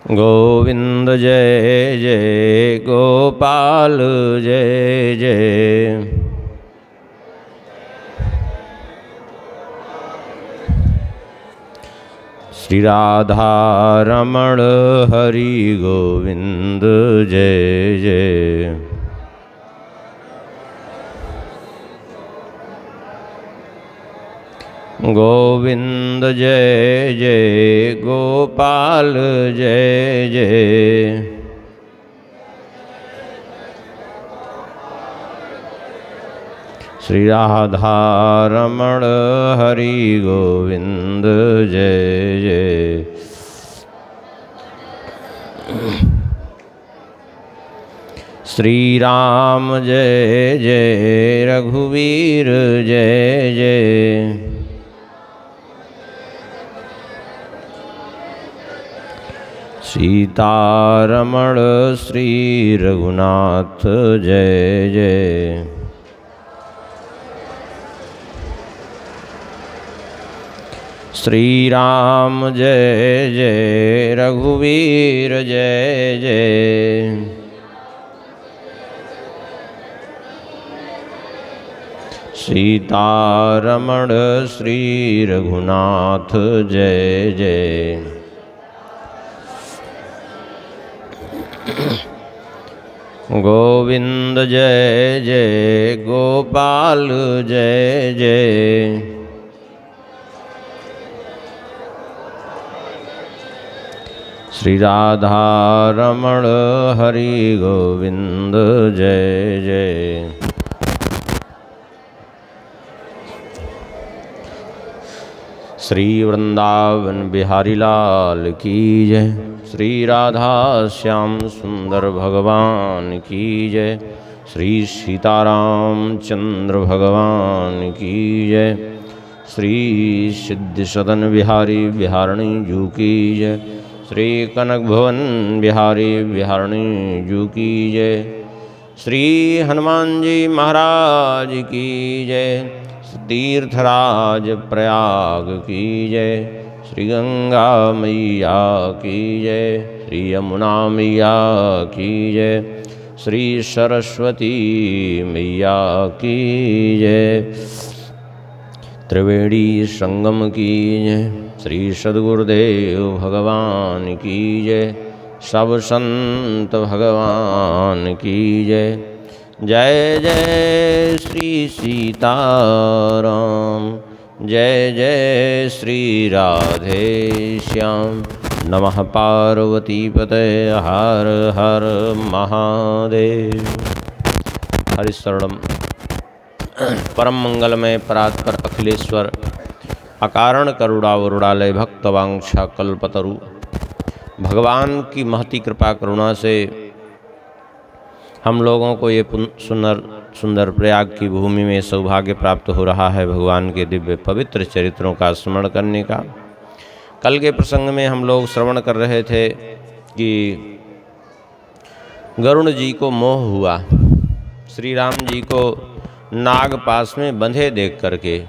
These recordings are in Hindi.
गोविंद जय जय गोपाल जय जय। श्री राधा रमण हरि गोविंद जय जय। गोविंद जय जय गोपाल जय जय। श्री राधा रमण हरि गोविंद जय जय। श्री राम जय जय रघुवीर जय जय। सीतारमण श्री रघुनाथ जय जय। श्री राम जय जय रघुवीर जय जय। सीतारमण श्री रघुनाथ जय जय। गोविंद जय जय गोपाल जय जय। श्री राधा रमण हरि गोविंद जय जय। श्री वृंदावन बिहारी लाल की जय। श्री राधा श्याम सुंदर भगवान की जय। श्री सीताराम चंद्र भगवान की जय। श्री सिद्धि सदन बिहारी बिहारणी जू की जय। श्री कनक भवन बिहारी बिहारणी जू की जय। श्री हनुमान जी महाराज की जय। तीर्थराज प्रयाग की जय। श्री गंगा मैया की जय। श्री यमुना मैया की जय। श्री सरस्वती मैया की जय। त्रिवेणी संगम की जय। श्री सद्गुरुदेव भगवान की जय। सब संत भगवान की जय। जय जय श्री सीताराम। जय जय श्री राधे श्याम। नमः पार्वती पते हर हर महादेव। हरिशरणम। परम मंगलमय परात्पर अखिलेश्वर अकारण करुणावरुणालय भक्तवांछा कल्पतरु। भगवान की महती कृपा करुणा से हम लोगों को ये सुंदर प्रयाग की भूमि में सौभाग्य प्राप्त हो रहा है भगवान के दिव्य पवित्र चरित्रों का स्मरण करने का। कल के प्रसंग में हम लोग श्रवण कर रहे थे कि गरुण जी को मोह हुआ श्री राम जी को नाग पास में बंधे देख करके,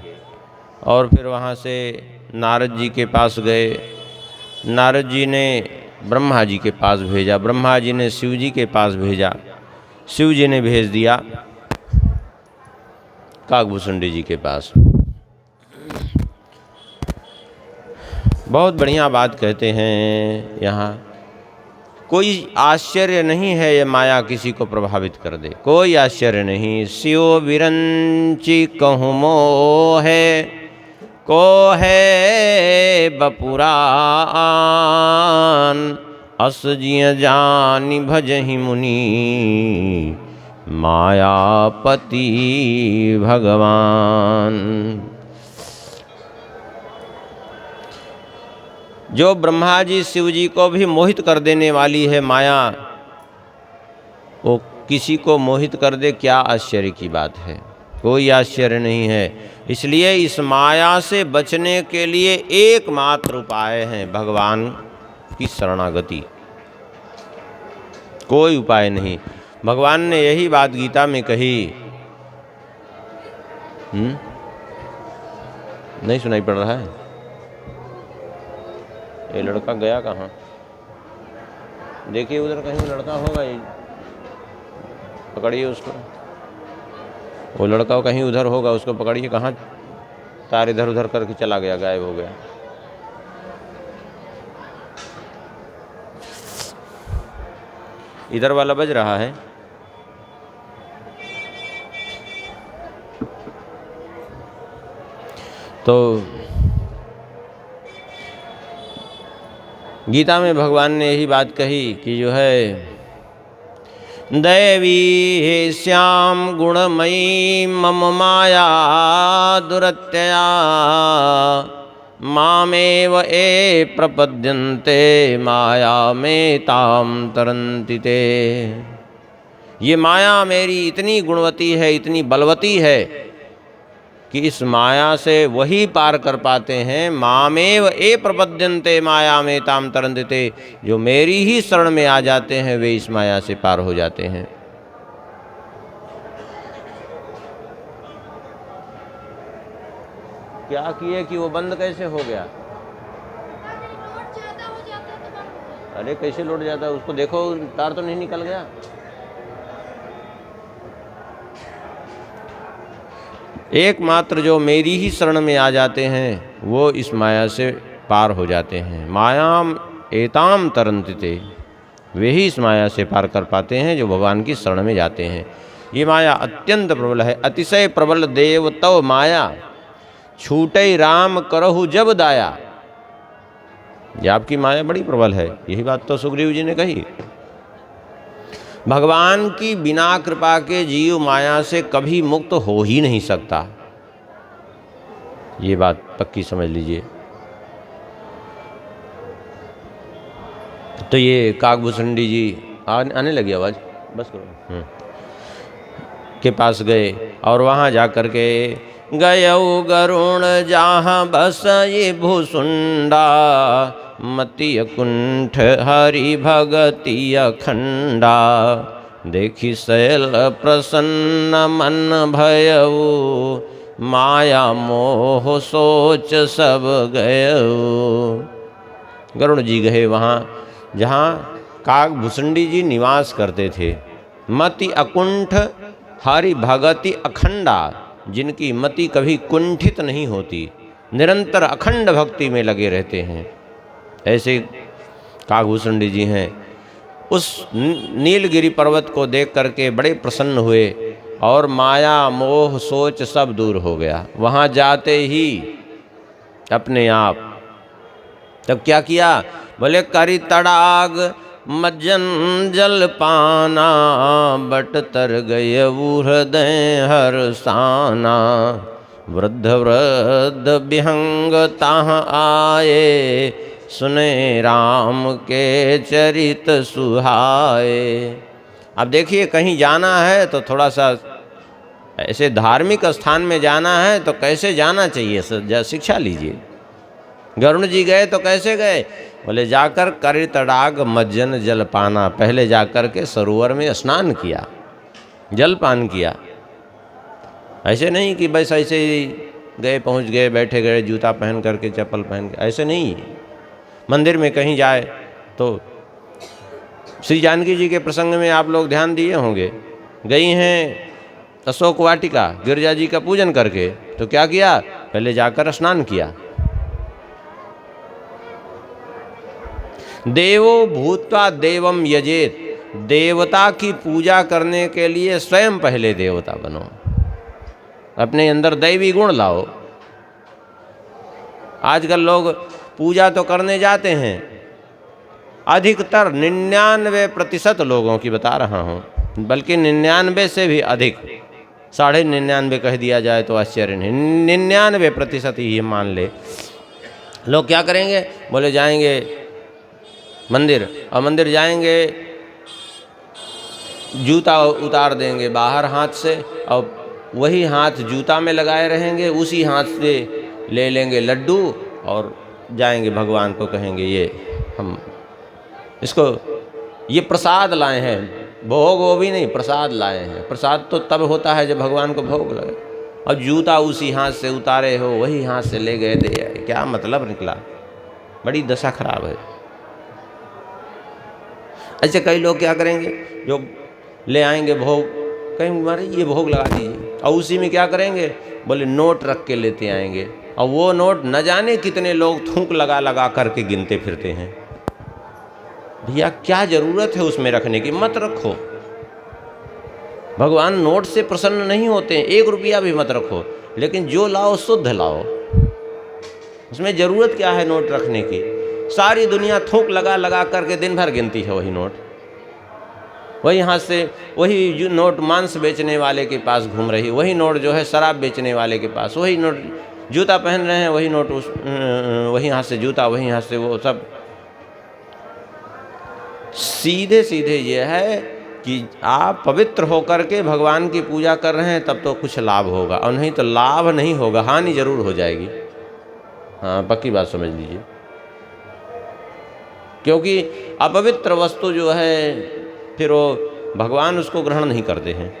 और फिर वहाँ से नारद जी के पास गए। नारद जी ने ब्रह्मा जी के पास भेजा, ब्रह्मा जी ने शिव जी के पास भेजा, शिव जी ने भेज दिया काकभूषुंडी जी के पास। बहुत बढ़िया बात कहते हैं यहाँ, कोई आश्चर्य नहीं है ये माया किसी को प्रभावित कर दे, कोई आश्चर्य नहीं। शिव विरंची कहूँ मोह है, को है बपुरान, अस जिय जानि भजहि मुनि, मायापति भगवान। जो ब्रह्मा जी शिव जी को भी मोहित कर देने वाली है माया, वो किसी को मोहित कर दे, क्या आश्चर्य की बात है, कोई आश्चर्य नहीं है। इसलिए इस माया से बचने के लिए एकमात्र उपाय है भगवान की शरणागति, कोई उपाय नहीं। भगवान ने यही बात गीता में कही। नहीं सुनाई पड़ रहा है? ये लड़का गया कहाँ? देखिए उधर कहीं लड़का होगा, ये पकड़िए उसको, वो लड़का कहीं उधर होगा, उसको पकड़िए। कहाँ तार इधर उधर करके चला गया, गायब हो गया। इधर वाला बज रहा है। तो गीता में भगवान ने यही बात कही कि जो है दैवी हे श्याम गुणमयी मम माया दुरत्यया मामेव ए प्रपद्यन्ते माया में ताम तरन्ति ते। ये माया मेरी इतनी गुणवती है, इतनी बलवती है कि इस माया से वही पार कर पाते हैं। मामेव ए प्रपद्यन्ते माया में ताम तरन्ति ते, जो मेरी ही शरण में आ जाते हैं वे इस माया से पार हो जाते हैं। क्या किए कि वो बंद कैसे हो गया? अरे कैसे लौट जाता है? उसको देखो, तार तो नहीं निकल गया। एकमात्र जो मेरी ही शरण में आ जाते हैं वो इस माया से पार हो जाते हैं। मायाम एताम तरन्ति ते, वे ही इस माया से पार कर पाते हैं जो भगवान की शरण में जाते हैं। ये माया अत्यंत प्रबल है, अतिशय प्रबल देव तव माया छूटे राम करहु जब दाया। ये आपकी माया बड़ी प्रबल है, यही बात तो सुग्रीव जी ने कही। भगवान की बिना कृपा के जीव माया से कभी मुक्त हो ही नहीं सकता, ये बात पक्की समझ लीजिए। तो ये काकभूषणी जी आने लगी आवाज़, बस करो, के पास गए और वहाँ जा कर के गयौ गरुण जहाँ बस ये भूसुंडा मति कुंठ हरि भगति अखंडा। देखी शैल प्रसन्न मन भयऊ माया मोह सोच सब गयऊ। गरुण जी गए वहाँ जहाँ काकभूषणी जी निवास करते थे। मति अकुंठ हरि भगति अखंडा, जिनकी मति कभी कुंठित नहीं होती, निरंतर अखंड भक्ति में लगे रहते हैं, ऐसे काकभूषणी जी हैं। उस नीलगिरी पर्वत को देख करके बड़े प्रसन्न हुए और माया मोह सोच सब दूर हो गया। वहाँ जाते ही अपने आप तब क्या किया? बोले करी तड़ाग मज्जन जल पाना बट तर गय हृदय हरसाना। वृद्ध वृद्ध विहंग ताह आए सुने राम के चरित सुहाए। अब देखिए कहीं जाना है तो थोड़ा सा ऐसे धार्मिक स्थान में जाना है तो कैसे जाना चाहिए, शिक्षा लीजिए। गरुण जी गए तो कैसे गए? बोले जाकर करी तड़ाग मज्जन जल पाना, पहले जाकर के सरोवर में स्नान किया, जल पान किया। ऐसे नहीं कि बस ऐसे ही गए, पहुंच गए, बैठे गए, जूता पहन करके चप्पल पहन के, ऐसे नहीं। मंदिर में कहीं जाए तो श्री जानकी जी के प्रसंग में आप लोग ध्यान दिए होंगे, गई हैं अशोक वाटिका गिरजा जी का पूजन करके, तो क्या किया? पहले जाकर स्नान किया। देवो भूत्वा देवम यजेत, देवता की पूजा करने के लिए स्वयं पहले देवता बनो, अपने अंदर दैवी गुण लाओ। आजकल लोग पूजा तो करने जाते हैं, अधिकतर 99% लोगों की बता रहा हूँ, बल्कि 99 से भी अधिक, 99.5 कह दिया जाए तो आश्चर्य नहीं, 99% ही ये मान ले। लोग क्या करेंगे? बोले जाएंगे मंदिर, और मंदिर जाएंगे जूता उतार देंगे बाहर हाथ से, और वही हाथ जूता में लगाए रहेंगे, उसी हाथ से ले लेंगे लड्डू और जाएंगे भगवान को कहेंगे ये हम इसको ये प्रसाद लाए हैं, भोग वो भी नहीं, प्रसाद लाए हैं। प्रसाद तो तब होता है जब भगवान को भोग लगे, और जूता उसी हाथ से उतारे हो वही हाथ से ले गए दे आए। क्या मतलब निकला? बड़ी दशा खराब है। अच्छा कई लोग क्या करेंगे, जो ले आएंगे भोग, कहेंगे मारे ये भोग लगा दीजिए, और उसी में क्या करेंगे, बोले नोट रख के लेते आएंगे, और वो नोट न जाने कितने लोग थूक लगा लगा करके गिनते फिरते हैं। भैया क्या जरूरत है उसमें रखने की, मत रखो। भगवान नोट से प्रसन्न नहीं होते हैं, 1 रुपया भी मत रखो, लेकिन जो लाओ शुद्ध लाओ। उसमें जरूरत क्या है नोट रखने की? सारी दुनिया थूक लगा लगा करके दिन भर गिनती है वही नोट, वही हाथ से वही जो नोट मांस बेचने वाले के पास घूम रही, वही नोट जो है शराब बेचने वाले के पास, वही नोट जूता पहन रहे हैं, वही नोट वही हाथ से जूता, वही हाथ से वो सब। सीधे सीधे ये है कि आप पवित्र होकर के भगवान की पूजा कर रहे हैं तब तो कुछ लाभ होगा, और नहीं तो लाभ नहीं होगा, हानि जरूर हो जाएगी। हाँ पक्की बात समझ लीजिए, क्योंकि अपवित्र वस्तु जो है फिर वो भगवान उसको ग्रहण नहीं करते हैं।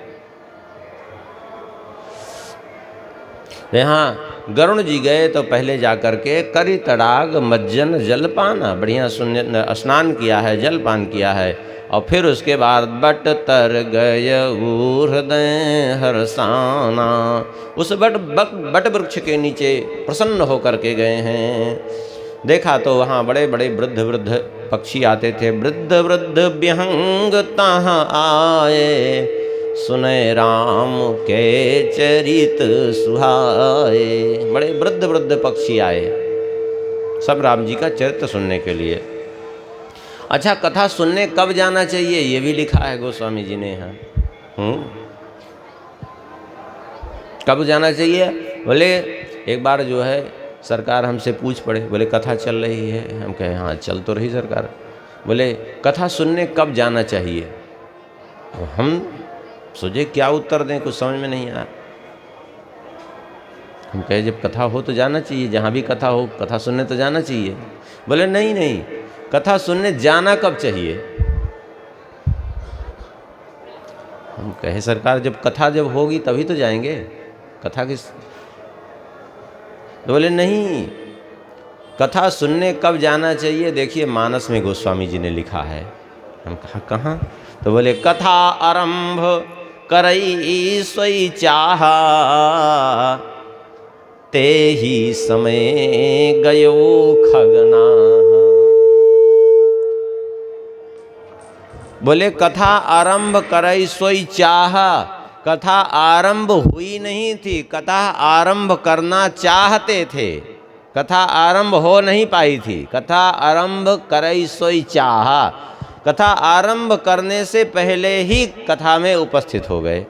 यहाँ गरुण जी गए तो पहले जाकर के करी तड़ाग मज्जन जलपाना, बढ़िया स्नान किया है, जलपान किया है, और फिर उसके बाद बट तर गय हृदय हरसाना, उस बट वृक्ष के नीचे प्रसन्न होकर के गए हैं। देखा तो वहाँ बड़े बड़े वृद्ध वृद्ध पक्षी आते थे, वृद्ध वृद्ध विहंग तहाँ आए, सुने राम के चरित सुहाए। बड़े वृद्ध वृद्ध पक्षी आए, सब राम जी का चरित्र सुनने के लिए। अच्छा कथा सुनने कब जाना चाहिए ये भी लिखा है गोस्वामी जी ने यहाँ। कब जाना चाहिए? बोले एक बार जो है सरकार हमसे पूछ पड़े, बोले कथा चल रही है, हम कहे हाँ चल तो रही सरकार। बोले कथा सुनने कब जाना चाहिए? तो हम सोचे क्या उत्तर दें, कुछ समझ में नहीं आया। हम कहे जब कथा हो तो जाना चाहिए, जहाँ भी कथा हो कथा सुनने तो जाना चाहिए। बोले नहीं नहीं, कथा सुनने जाना कब चाहिए? हम कहे सरकार जब कथा जब होगी तभी तो जाएंगे, कथा किस। तो बोले नहीं, कथा सुनने कब जाना चाहिए? देखिए मानस में गोस्वामी जी ने लिखा है। हम कहा कहाँ? तो बोले कथा आरंभ करई सोई चाहा, ते ही समय गयो खगना। बोले कथा आरंभ करई सोई चाहा, कथा आरंभ हुई नहीं थी, कथा आरंभ करना चाहते थे, कथा आरंभ हो नहीं पाई थी। कथा आरंभ करई सोई चाहा, कथा आरंभ करने से पहले ही कथा में उपस्थित हो गए।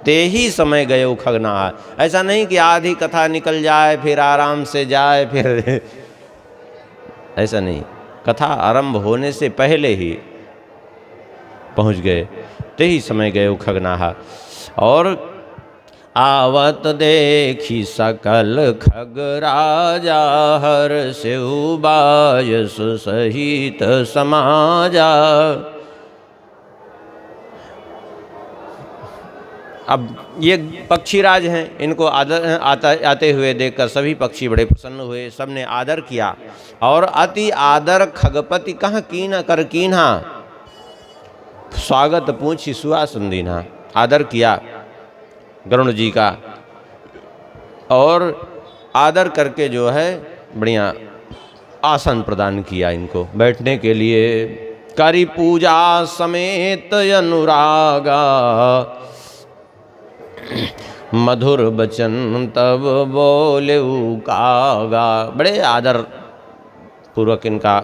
ते ही समय गए खगना। ऐसा नहीं कि आधी कथा निकल जाए फिर आराम से जाए फिर ऐसा नहीं, कथा आरंभ होने से पहले ही पहुंच गए। ते ही समय गए खगनाहा। और आवत देखी सकल खग राजा, हर से बायस सहित समाजा। अब ये पक्षीराज हैं, इनको आते हुए देखकर सभी पक्षी बड़े प्रसन्न हुए, सबने आदर किया। और अति आदर खगपति कहाँ कीना कर कीन्हा, स्वागत पूछी सुहासुंदीना। आदर किया गरुण जी का, और आदर करके जो है बढ़िया आसन प्रदान किया इनको बैठने के लिए। करी पूजा समेत अनुरागा, मधुर बचन तब बोले कागा। बड़े आदर पूर्वक इनका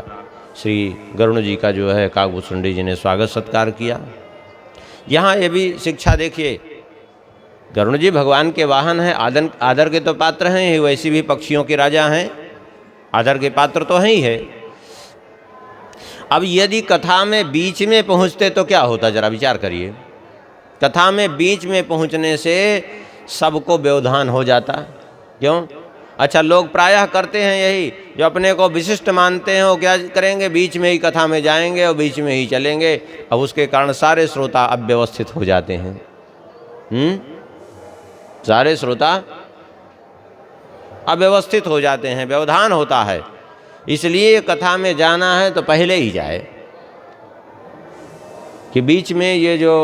श्री गरुण जी का जो है काकभूषुंडी जी ने स्वागत सत्कार किया। यहाँ ये भी शिक्षा देखिए, गरुण जी भगवान के वाहन हैं, आदर के तो पात्र हैं ही, वैसे भी पक्षियों के राजा हैं, आदर के पात्र तो हैं ही है। अब यदि कथा में बीच में पहुँचते तो क्या होता, जरा विचार करिए। कथा में बीच में पहुँचने से सबको व्यवधान हो जाता। क्यों? अच्छा लोग प्रायः करते हैं यही, जो अपने को विशिष्ट मानते हैं वो क्या करेंगे, बीच में ही कथा में जाएंगे और बीच में ही चलेंगे। अब उसके कारण सारे श्रोता अव्यवस्थित हो जाते हैं। सारे श्रोता अव्यवस्थित हो जाते हैं, व्यवधान होता है। इसलिए कथा में जाना है तो पहले ही जाए, कि बीच में ये जो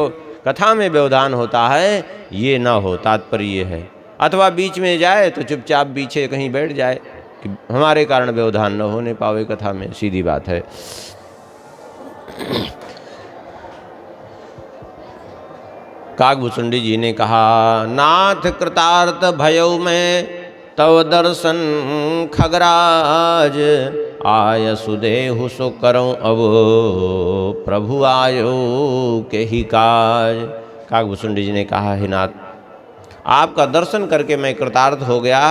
कथा में व्यवधान होता है ये ना हो, तात्पर्य ये है। अथवा बीच में जाए तो चुपचाप पीछे कहीं बैठ जाए कि हमारे कारण व्यवधान न होने पावे कथा में, सीधी बात है। काकभूषुंडी जी ने कहा, नाथ कृतार्थ भयो में तव दर्शन खगराज, आय सुदेहु सो करऊं अब प्रभु आयो के ही काज। काकभूषुंडी जी ने कहा, हे नाथ, आपका दर्शन करके मैं कृतार्थ हो गया,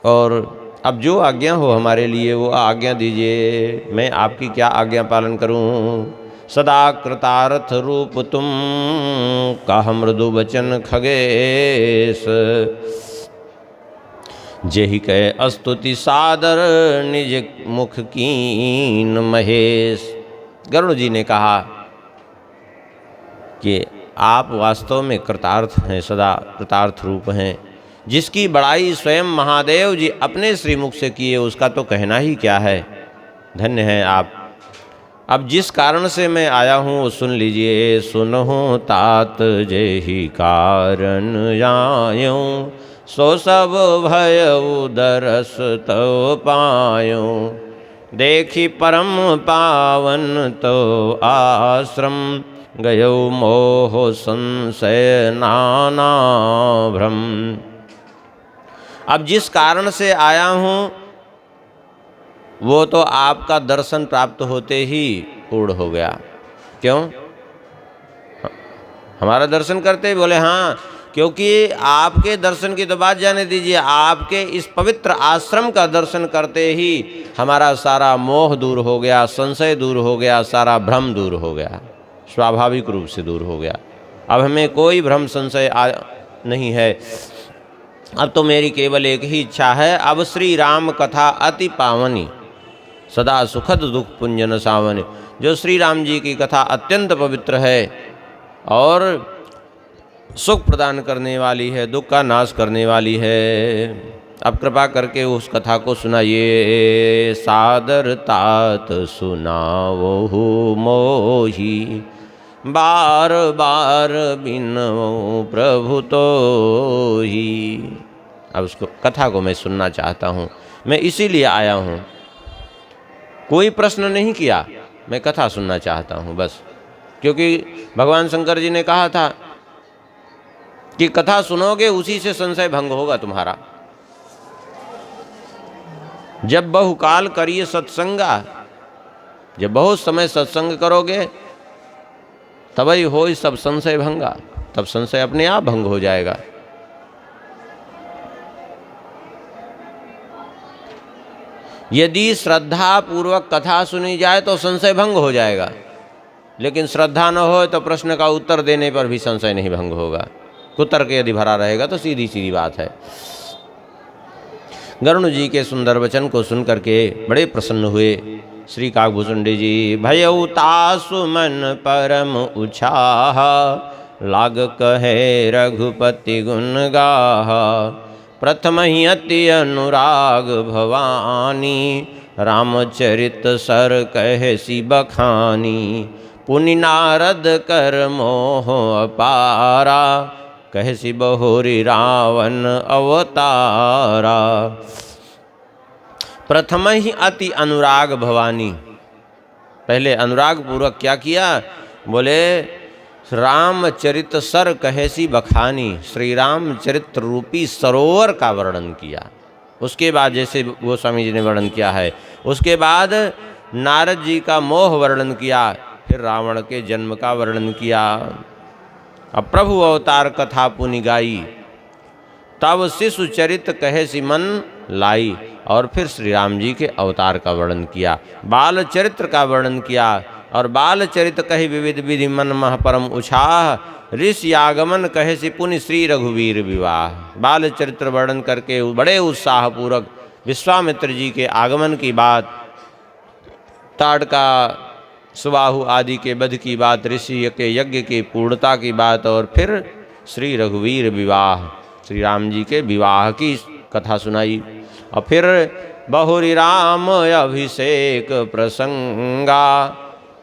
और अब जो आज्ञा हो हमारे लिए वो आज्ञा दीजिए। मैं आपकी क्या आज्ञा पालन करूं? सदा कृतार्थ रूप तुम कह मृदु वचन खगेश, जेहि कह स्तुति सादर निज मुख कीन महेश। गरुड़ जी ने कहा कि आप वास्तव में कृतार्थ हैं, सदा कृतार्थ रूप हैं। जिसकी बड़ाई स्वयं महादेव जी अपने श्रीमुख से किए उसका तो कहना ही क्या है। धन्य हैं आप। अब जिस कारण से मैं आया हूँ वो सुन लीजिए। सुनहु तात जेहि कारण आयूं, सो सब भयउ दरस तव पायूं। देखी परम पावन तो आश्रम, गयो मोह संशय नाना भ्रम। अब जिस कारण से आया हूँ वो तो आपका दर्शन प्राप्त होते ही पूर्ण हो गया। क्यों? हमारा दर्शन करते ही बोले हाँ, क्योंकि आपके दर्शन की तो बात जाने दीजिए, आपके इस पवित्र आश्रम का दर्शन करते ही हमारा सारा मोह दूर हो गया, संशय दूर हो गया, सारा भ्रम दूर हो गया, स्वाभाविक रूप से दूर हो गया। अब हमें कोई भ्रम संशय नहीं है। अब तो मेरी केवल एक ही इच्छा है, अब श्री राम कथा अति पावनी, सदा सुखद दुख पुंजन सावनी। जो श्री राम जी की कथा अत्यंत पवित्र है और सुख प्रदान करने वाली है, दुख का नाश करने वाली है, अब कृपा करके उस कथा को सुनाइए। सादर तात सुनावहु मोही, बार बार बिनऊं प्रभु तो ही। अब उसको कथा को मैं सुनना चाहता हूँ, मैं इसीलिए आया हूँ। कोई प्रश्न नहीं किया, मैं कथा सुनना चाहता हूँ बस। क्योंकि भगवान शंकर जी ने कहा था कि कथा सुनोगे उसी से संशय भंग होगा तुम्हारा। जब बहुकाल करिए सत्संगा, जब बहुत समय सत्संग करोगे तभी हो सब संशय भंगा, तब संशय अपने आप भंग हो जाएगा। यदि श्रद्धा पूर्वक कथा सुनी जाए तो संशय भंग हो जाएगा, लेकिन श्रद्धा न हो तो प्रश्न का उत्तर देने पर भी संशय नहीं भंग होगा। कुतर्क यदि भरा रहेगा तो सीधी सीधी बात है। गरुड़ जी के सुंदर वचन को सुन करके बड़े प्रसन्न हुए श्री काकभूषुंडी जी। भयउ तासु मन परम उछाह, लाग कहे रघुपति गुण गाहा। प्रथम ही अति अनुराग भवानी, रामचरित सर कहे सी बखानी। पुनि नारद कर मोह अपारा, कहे सी बहुरी रावण अवतारा। प्रथम ही अति अनुराग भवानी, पहले अनुराग पूर्वक क्या किया? बोले रामचरित सर कहेसी बखानी, श्री रामचरित्र रूपी सरोवर का वर्णन किया। उसके बाद जैसे गोस्वामी जी ने वर्णन किया है, उसके बाद नारद जी का मोह वर्णन किया, फिर रावण के जन्म का वर्णन किया। अब प्रभु अवतार कथा पुनि गाई, तब शिशु चरित कहे सी मन लाई, और फिर श्री राम जी के अवतार का वर्णन किया, बाल चरित्र का वर्णन किया। और बाल चरित कहे विविध विधि मन मह परम उछाह, ऋषि आगमन कहे सी पुनि श्री रघुवीर विवाह। बाल चरित्र वर्णन करके बड़े उत्साह पूर्वक विश्वामित्र जी के आगमन की बात, ताड़का सुबाहु आदि के वध की बात, ऋषि के यज्ञ की पूर्णता की बात, और फिर श्री रघुवीर विवाह, श्री राम जी के विवाह की कथा सुनाई। और फिर बहुरी राम अभिषेक प्रसंगा,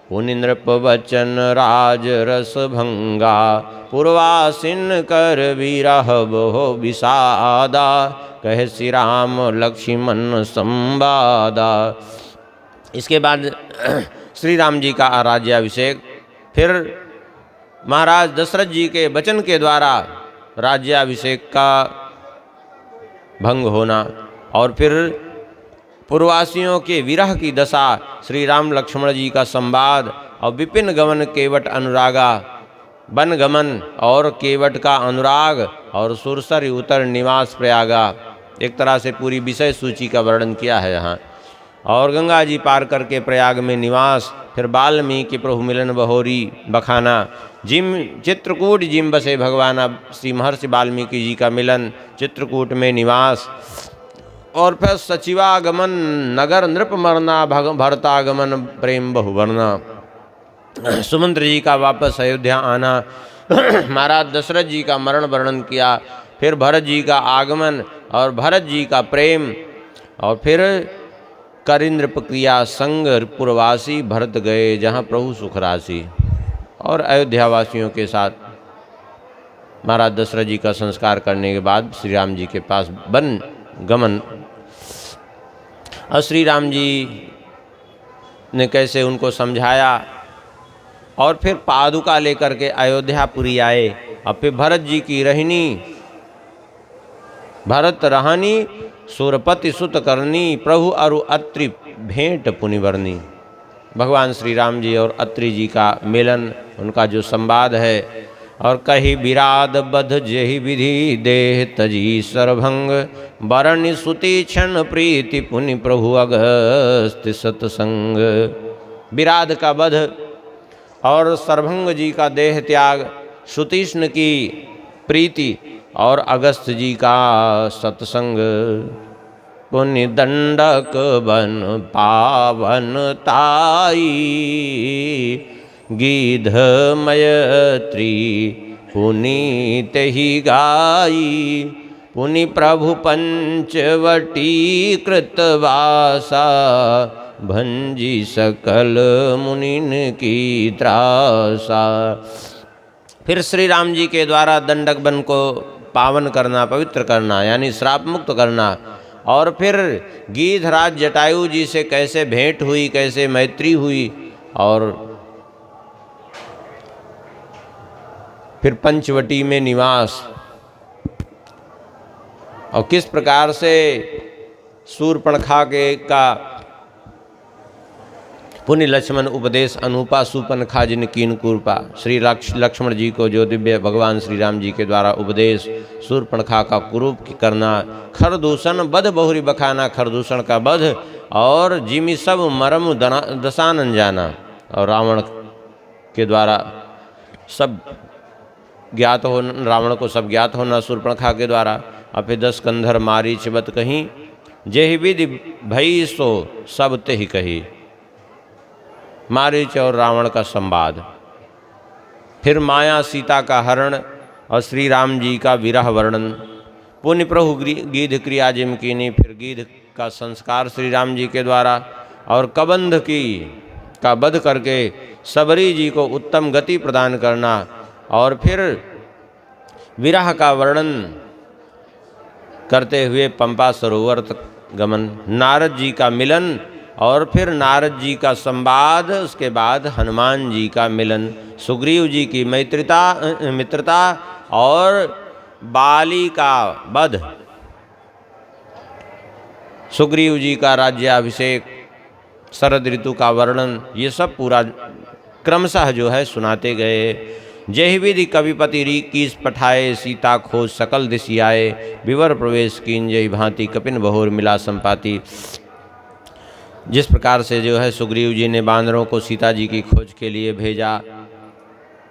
पुनि नृप वचन राज रस भंगा, पूर्वासिन कर विरह बहु विषादा, कह श्री राम लक्ष्मण संवादा। इसके बाद श्री राम जी का राज्याभिषेक, फिर महाराज दशरथ जी के वचन के द्वारा राज्याभिषेक का भंग होना, और फिर पूर्ववासियों के विरह की दशा, श्री राम लक्ष्मण जी का संवाद, और विपिन गमन केवट अनुरागा, वन गमन और केवट का अनुराग, और सुरसर उतर निवास प्रयागा। एक तरह से पूरी विषय सूची का वर्णन किया है यहाँ। और गंगा जी पार करके प्रयाग में निवास, फिर वाल्मीकि प्रभु मिलन बहोरी बखाना, जिम चित्रकूट जिम बसे भगवाना, श्री महर्षि वाल्मीकि जी का मिलन, चित्रकूट में निवास, और फिर सचिवागमन, नगर नृप मरना, भरतागमन प्रेम बहुवरना, सुमंत्र जी का वापस अयोध्या आना, महाराज दशरथ जी का मरण वर्णन किया, फिर भरत जी का आगमन और भरत जी का प्रेम, और फिर करिंद्र क्रिया संग पुरवासी, भरत गए जहाँ प्रभु सुखरासी, और अयोध्यावासियों के साथ महाराज दशरथ जी का संस्कार करने के बाद श्री राम जी के पास वन गमन। और श्री राम जी ने कैसे उनको समझाया, और फिर पादुका लेकर के अयोध्यापुरी आए, और फिर भरत जी की रहनी, भरत रहानी सुरपति सुत करनी, प्रभु अरु अत्रि भेंट पुनिवर्णी। भगवान श्री राम जी और अत्रि जी का मिलन, उनका जो संवाद है, और कही विराद बध जेहि विधि देह तजी सरभंग, बरनि सुति क्षण प्रीति पुनि प्रभु अगस्त्य सतसंग। विराद का वध और सरभंग जी का देह त्याग, सुतीष्ण की प्रीति और अगस्त जी का सत्संग, पुनि दंडक बन पावन ताई, गीध मयत्री पुनि तेहि गाई, पुनि प्रभु पंचवटी कृतवासा, भंजी सकल मुनिन की त्रासा। फिर श्री राम जी के द्वारा दंडक वन को पावन करना, पवित्र करना, यानी श्राप मुक्त करना, और फिर गीधराज जटायु जी से कैसे भेंट हुई, कैसे मैत्री हुई, और फिर पंचवटी में निवास, और किस प्रकार से शूर्पणखा के का पुनि लक्ष्मण उपदेश अनूपा, सुपनखा जिन कीन कुरूपा। श्री लक्ष्मण जी को जो दिव्य भगवान श्री राम जी के द्वारा उपदेश, शूर्पणखा का कुरूप करना, खरदूषण बध बहुरी बखाना, खरदूषण का बध, और जिमि सब मरम दशानन जाना, और रावण के द्वारा सब ज्ञात हो, रावण को सब ज्ञात होना शूर्पणखा के द्वारा। अपि 10 कंधर मारी चिबत कहीं, जेहि विधि भई सो सब तेहि कही। मारीच और रावण का संवाद, फिर माया सीता का हरण और श्री राम जी का विरह वर्णन, पुण्य प्रभु गीध क्रिया जिम कीनी, फिर गीध का संस्कार श्री राम जी के द्वारा, और कबंध की का वध करके सबरी जी को उत्तम गति प्रदान करना, और फिर विरह का वर्णन करते हुए पंपा सरोवर तक गमन, नारद जी का मिलन, और फिर नारद जी का संवाद, उसके बाद हनुमान जी का मिलन, सुग्रीव जी की मित्रता और बाली का वध, सुग्रीव जी का राज्याभिषेक, शरद ऋतु का वर्णन, ये सब पूरा क्रमशः जो है सुनाते गए। जेहि विधि कविपति री कीस पठाए, सीता खोज सकल दिशि आए, विवर प्रवेश कीन जहि भांति कपिन बहोर मिला संपाति। जिस प्रकार से जो है सुग्रीव जी ने बांदरों को सीता जी की खोज के लिए भेजा,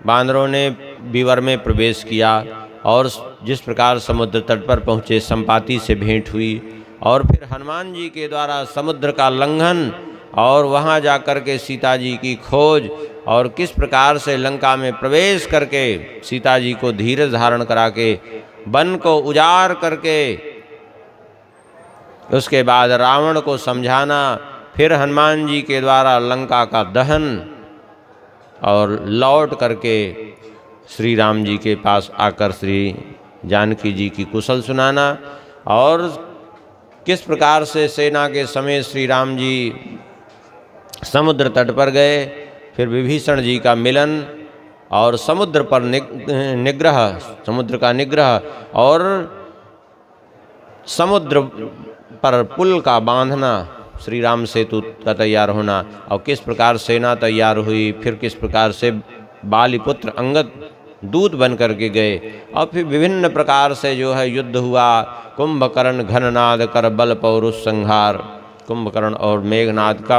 बांदरों ने विवर में प्रवेश किया, और जिस प्रकार समुद्र तट पर पहुँचे संपाति से भेंट हुई, और फिर हनुमान जी के द्वारा समुद्र का लंघन, और वहाँ जा कर के सीता जी की खोज, और किस प्रकार से लंका में प्रवेश करके सीता जी को धीरज धारण करा के वन को उजाड़ करके उसके बाद रावण को समझाना, फिर हनुमान जी के द्वारा लंका का दहन, और लौट करके श्री राम जी के पास आकर श्री जानकी जी की कुशल सुनाना और किस प्रकार से सेना के समेत श्री राम जी समुद्र तट पर गए, फिर विभीषण जी का मिलन और समुद्र पर निग्रह, समुद्र का निग्रह और समुद्र पर पुल का बांधना, श्री राम सेतु का तैयार होना और किस प्रकार सेना तैयार हुई, फिर किस प्रकार से बालीपुत्र अंगद दूत बन करके गए और फिर विभिन्न प्रकार से जो है युद्ध हुआ। कुंभकर्ण घननाद कर बल पौरुष संहार, कुंभकर्ण और मेघनाद का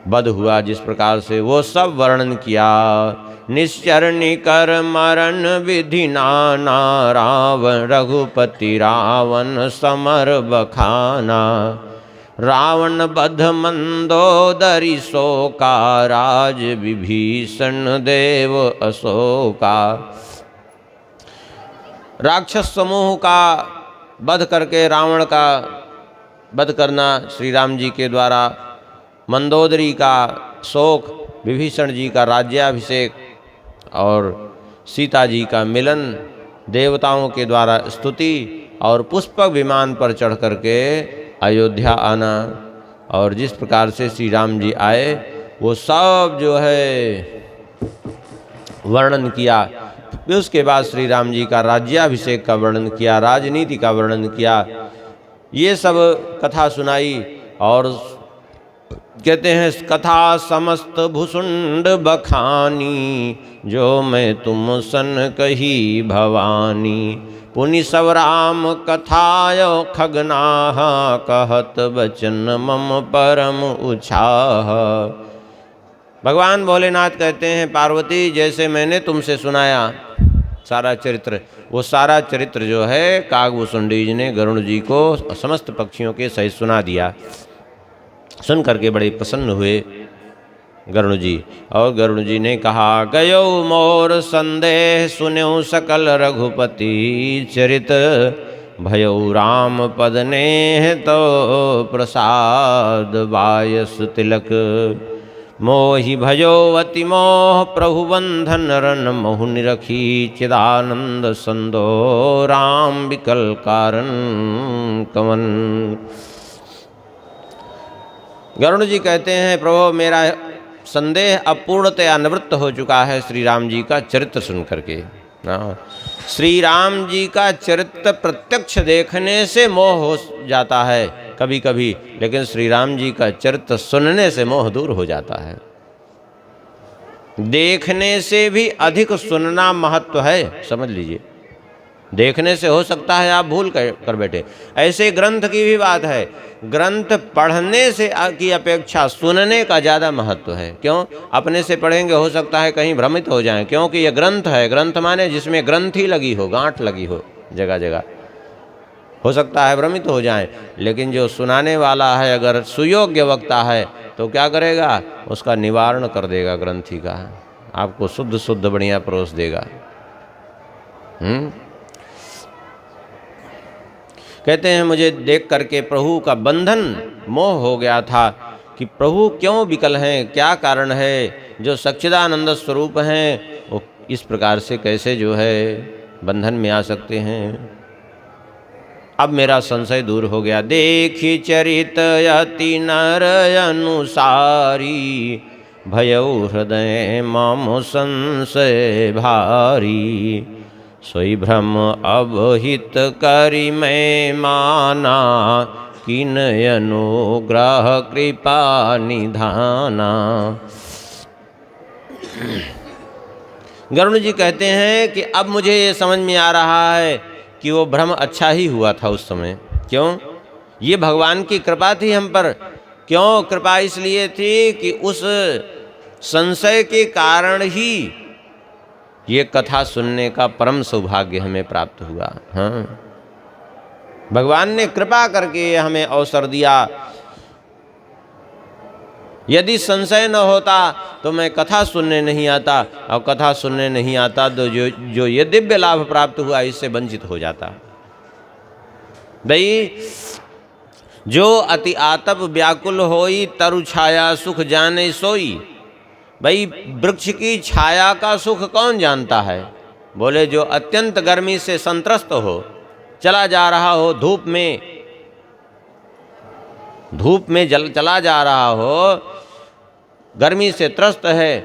वध हुआ जिस प्रकार से, वो सब वर्णन किया। निश्चर निकर मरण विधि नाना, रावण रघुपति रावण समर बखाना। रावण बध मंदोदरी शोका, राज विभीषण देव अशोका। राक्षस समूह का वध करके, रावण का वध करना श्री राम जी के द्वारा, मंदोदरी का शोक, विभीषण जी का राज्याभिषेक और सीता जी का मिलन, देवताओं के द्वारा स्तुति और पुष्पक विमान पर चढ़ करके अयोध्या आना और जिस प्रकार से श्री राम जी आए वो सब जो है वर्णन किया। फिर उसके बाद श्री राम जी का राज्याभिषेक का वर्णन किया, राजनीति का वर्णन किया, ये सब कथा सुनाई। और कहते हैं कथा समस्त भुसुंड बखानी, जो मैं तुम सन कही भवानी। पुनि सब राम कथायो खगनाह, कहत बचन मम परम उछाह। भगवान भोलेनाथ कहते हैं पार्वती जैसे मैंने तुमसे सुनाया सारा चरित्र, वो सारा चरित्र जो है कागभूषुंडी जी ने गरुड़ जी को समस्त पक्षियों के सहित सुना दिया। सुन करके बड़े प्रसन्न हुए गरुड़ जी और गरुड़ जी ने कहा, गयो मोर संदेह सुन्यो सकल रघुपति चरित। भयो राम पद ने तो प्रसाद बायस तिलक। मोहि भयो अति मोह प्रभु बंधन रन, मोहु निरखी चिदानंद संदो राम विकल कारण कवन। गरुड़ जी कहते हैं प्रभु मेरा संदेह अपूर्णतया निवृत्त हो चुका है श्री राम जी का चरित्र सुन करके। श्री राम जी का चरित्र प्रत्यक्ष देखने से मोह हो जाता है कभी कभी, लेकिन श्री राम जी का चरित्र सुनने से मोह दूर हो जाता है। देखने से भी अधिक सुनना महत्व है, समझ लीजिए। देखने से हो सकता है आप भूल कर बैठे, ऐसे ग्रंथ की भी बात है। ग्रंथ पढ़ने से की अपेक्षा सुनने का ज़्यादा महत्व है। क्यों? अपने से पढ़ेंगे हो सकता है कहीं भ्रमित हो जाएं, क्योंकि ये ग्रंथ है। ग्रंथ माने जिसमें ग्रंथि लगी हो, गांठ लगी हो जगह जगह, हो सकता है भ्रमित हो जाएं। लेकिन जो सुनाने वाला है अगर सुयोग्य वक्ता है तो क्या करेगा? उसका निवारण कर देगा ग्रंथि का, आपको शुद्ध शुद्ध बढ़िया परोस देगा। कहते हैं मुझे देख करके प्रभु का बंधन मोह हो गया था कि प्रभु क्यों विकल हैं, क्या कारण है। जो सच्चिदानंद स्वरूप हैं वो इस प्रकार से कैसे जो है बंधन में आ सकते हैं। अब मेरा संशय दूर हो गया। देखी चरित अति नर अनुसारी, भयउ हृदय मम संशय भारी। सोई भ्रम अवहित करि मैं माना, किन अनुग्रह कृपा निधाना। गरुड़ जी कहते हैं कि अब मुझे ये समझ में आ रहा है कि वो भ्रम अच्छा ही हुआ था उस समय। क्यों? ये भगवान की कृपा थी हम पर। क्यों कृपा? इसलिए थी कि उस संशय के कारण ही ये कथा सुनने का परम सौभाग्य हमें प्राप्त हुआ। हाँ, भगवान ने कृपा करके हमें अवसर दिया। यदि संशय न होता तो मैं कथा सुनने नहीं आता, और कथा सुनने नहीं आता तो जो ये दिव्य लाभ प्राप्त हुआ इससे वंचित हो जाता। भाई, जो अति आतप व्याकुल होई, तरु छाया सुख जाने सोई। भाई वृक्ष की छाया का सुख कौन जानता है? बोले जो अत्यंत गर्मी से संत्रस्त हो, चला जा रहा हो धूप में चला जा रहा हो, गर्मी से त्रस्त है,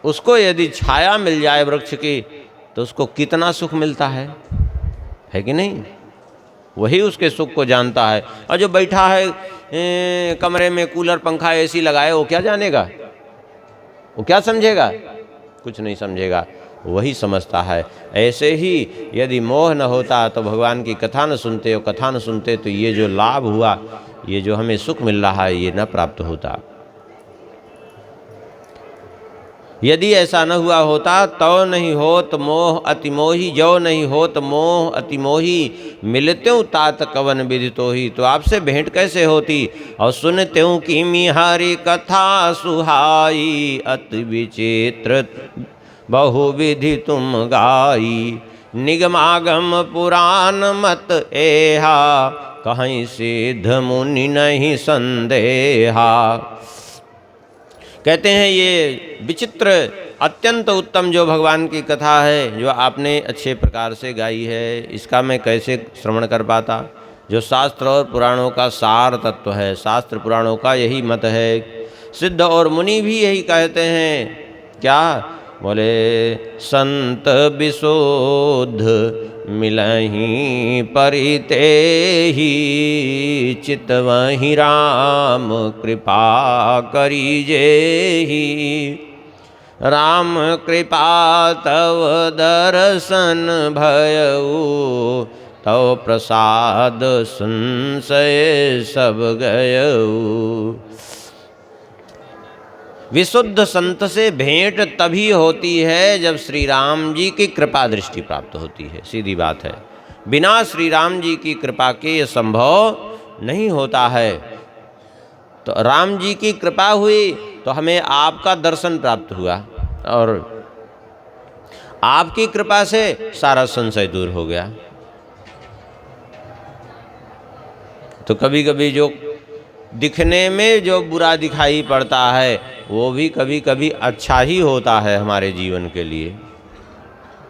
उसको यदि छाया मिल जाए वृक्ष की तो उसको कितना सुख मिलता है कि नहीं? वही उसके सुख को जानता है। और जो बैठा है कमरे में कूलर पंखा एसी लगाए, वो क्या जानेगा? वो क्या समझेगा? कुछ नहीं समझेगा, वही समझता है। ऐसे ही यदि मोह न होता तो भगवान की कथा न सुनते, और कथा न सुनते तो ये जो लाभ हुआ, ये जो हमें सुख मिल रहा है, ये न प्राप्त होता। यदि ऐसा न हुआ होता तो नहीं होत मोह अतिमोही, जो नहीं होत मोह अतिमोही, मिलत्यों तात कवन विधि तोही। तो आपसे भेंट कैसे होती? और सुनत्यों की मिहारी कथा सुहाई, अति विचित्र बहुविधि तुम गाई। निगमागम पुराण मत एहा, कहीं सिद्ध मुनि नहीं संदेहा। कहते हैं ये विचित्र अत्यंत उत्तम जो भगवान की कथा है, जो आपने अच्छे प्रकार से गाई है, इसका मैं कैसे श्रवण कर पाता? जो शास्त्र और पुराणों का सार तत्व है, शास्त्र पुराणों का यही मत है। सिद्ध और मुनि भी यही कहते हैं। क्या बोले? संत विशुद्ध मिलहि परिते ही, चितवहि राम कृपा करिजे ही। राम कृपा तव दर्शन भयउ, तव प्रसाद संशय सब गयउ। विशुद्ध संत से भेंट तभी होती है जब श्री राम जी की कृपा दृष्टि प्राप्त होती है। सीधी बात है, बिना श्री राम जी की कृपा के ये संभव नहीं होता है। तो राम जी की कृपा हुई तो हमें आपका दर्शन प्राप्त हुआ, और आपकी कृपा से सारा संशय दूर हो गया। तो कभी कभी जो दिखने में जो बुरा दिखाई पड़ता है, वो भी कभी कभी अच्छा ही होता है हमारे जीवन के लिए।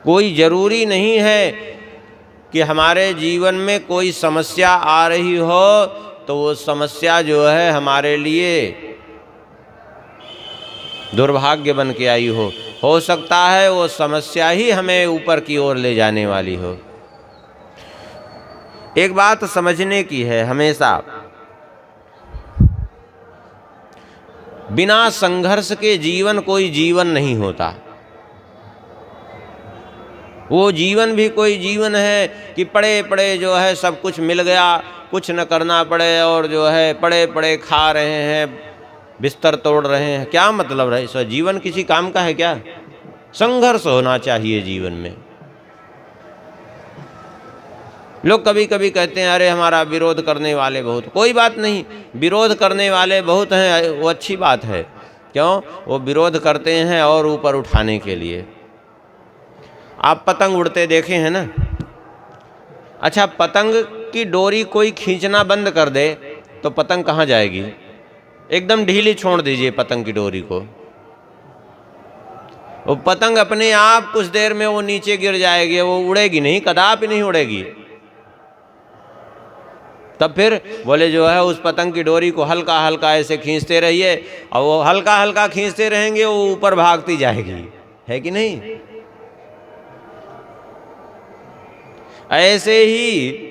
कोई ज़रूरी नहीं है कि हमारे जीवन में कोई समस्या आ रही हो तो वो समस्या जो है हमारे लिए दुर्भाग्य बन के आई हो सकता है वो समस्या ही हमें ऊपर की ओर ले जाने वाली हो। एक बात समझने की है, हमेशा बिना संघर्ष के जीवन कोई जीवन नहीं होता। वो जीवन भी कोई जीवन है कि पड़े पड़े जो है सब कुछ मिल गया, कुछ न करना पड़े, और जो है पड़े पड़े खा रहे हैं, बिस्तर तोड़ रहे हैं। क्या मतलब है इसका? जीवन किसी काम का है क्या? संघर्ष होना चाहिए जीवन में। लोग कभी कभी कहते हैं अरे हमारा विरोध करने वाले बहुत। कोई बात नहीं, विरोध करने वाले बहुत हैं, वो अच्छी बात है। क्यों? वो विरोध करते हैं और ऊपर उठाने के लिए। आप पतंग उड़ते देखे हैं ना? अच्छा, पतंग की डोरी कोई खींचना बंद कर दे तो पतंग कहाँ जाएगी? एकदम ढीली छोड़ दीजिए पतंग की डोरी को, वो पतंग अपने आप कुछ देर में वो नीचे गिर जाएगी, वो उड़ेगी नहीं, कदापि नहीं उड़ेगी। तब फिर बोले जो है उस पतंग की डोरी को हल्का हल्का ऐसे खींचते रहिए, और वो हल्का हल्का खींचते रहेंगे, वो ऊपर भागती जाएगी, है कि नहीं? ऐसे ही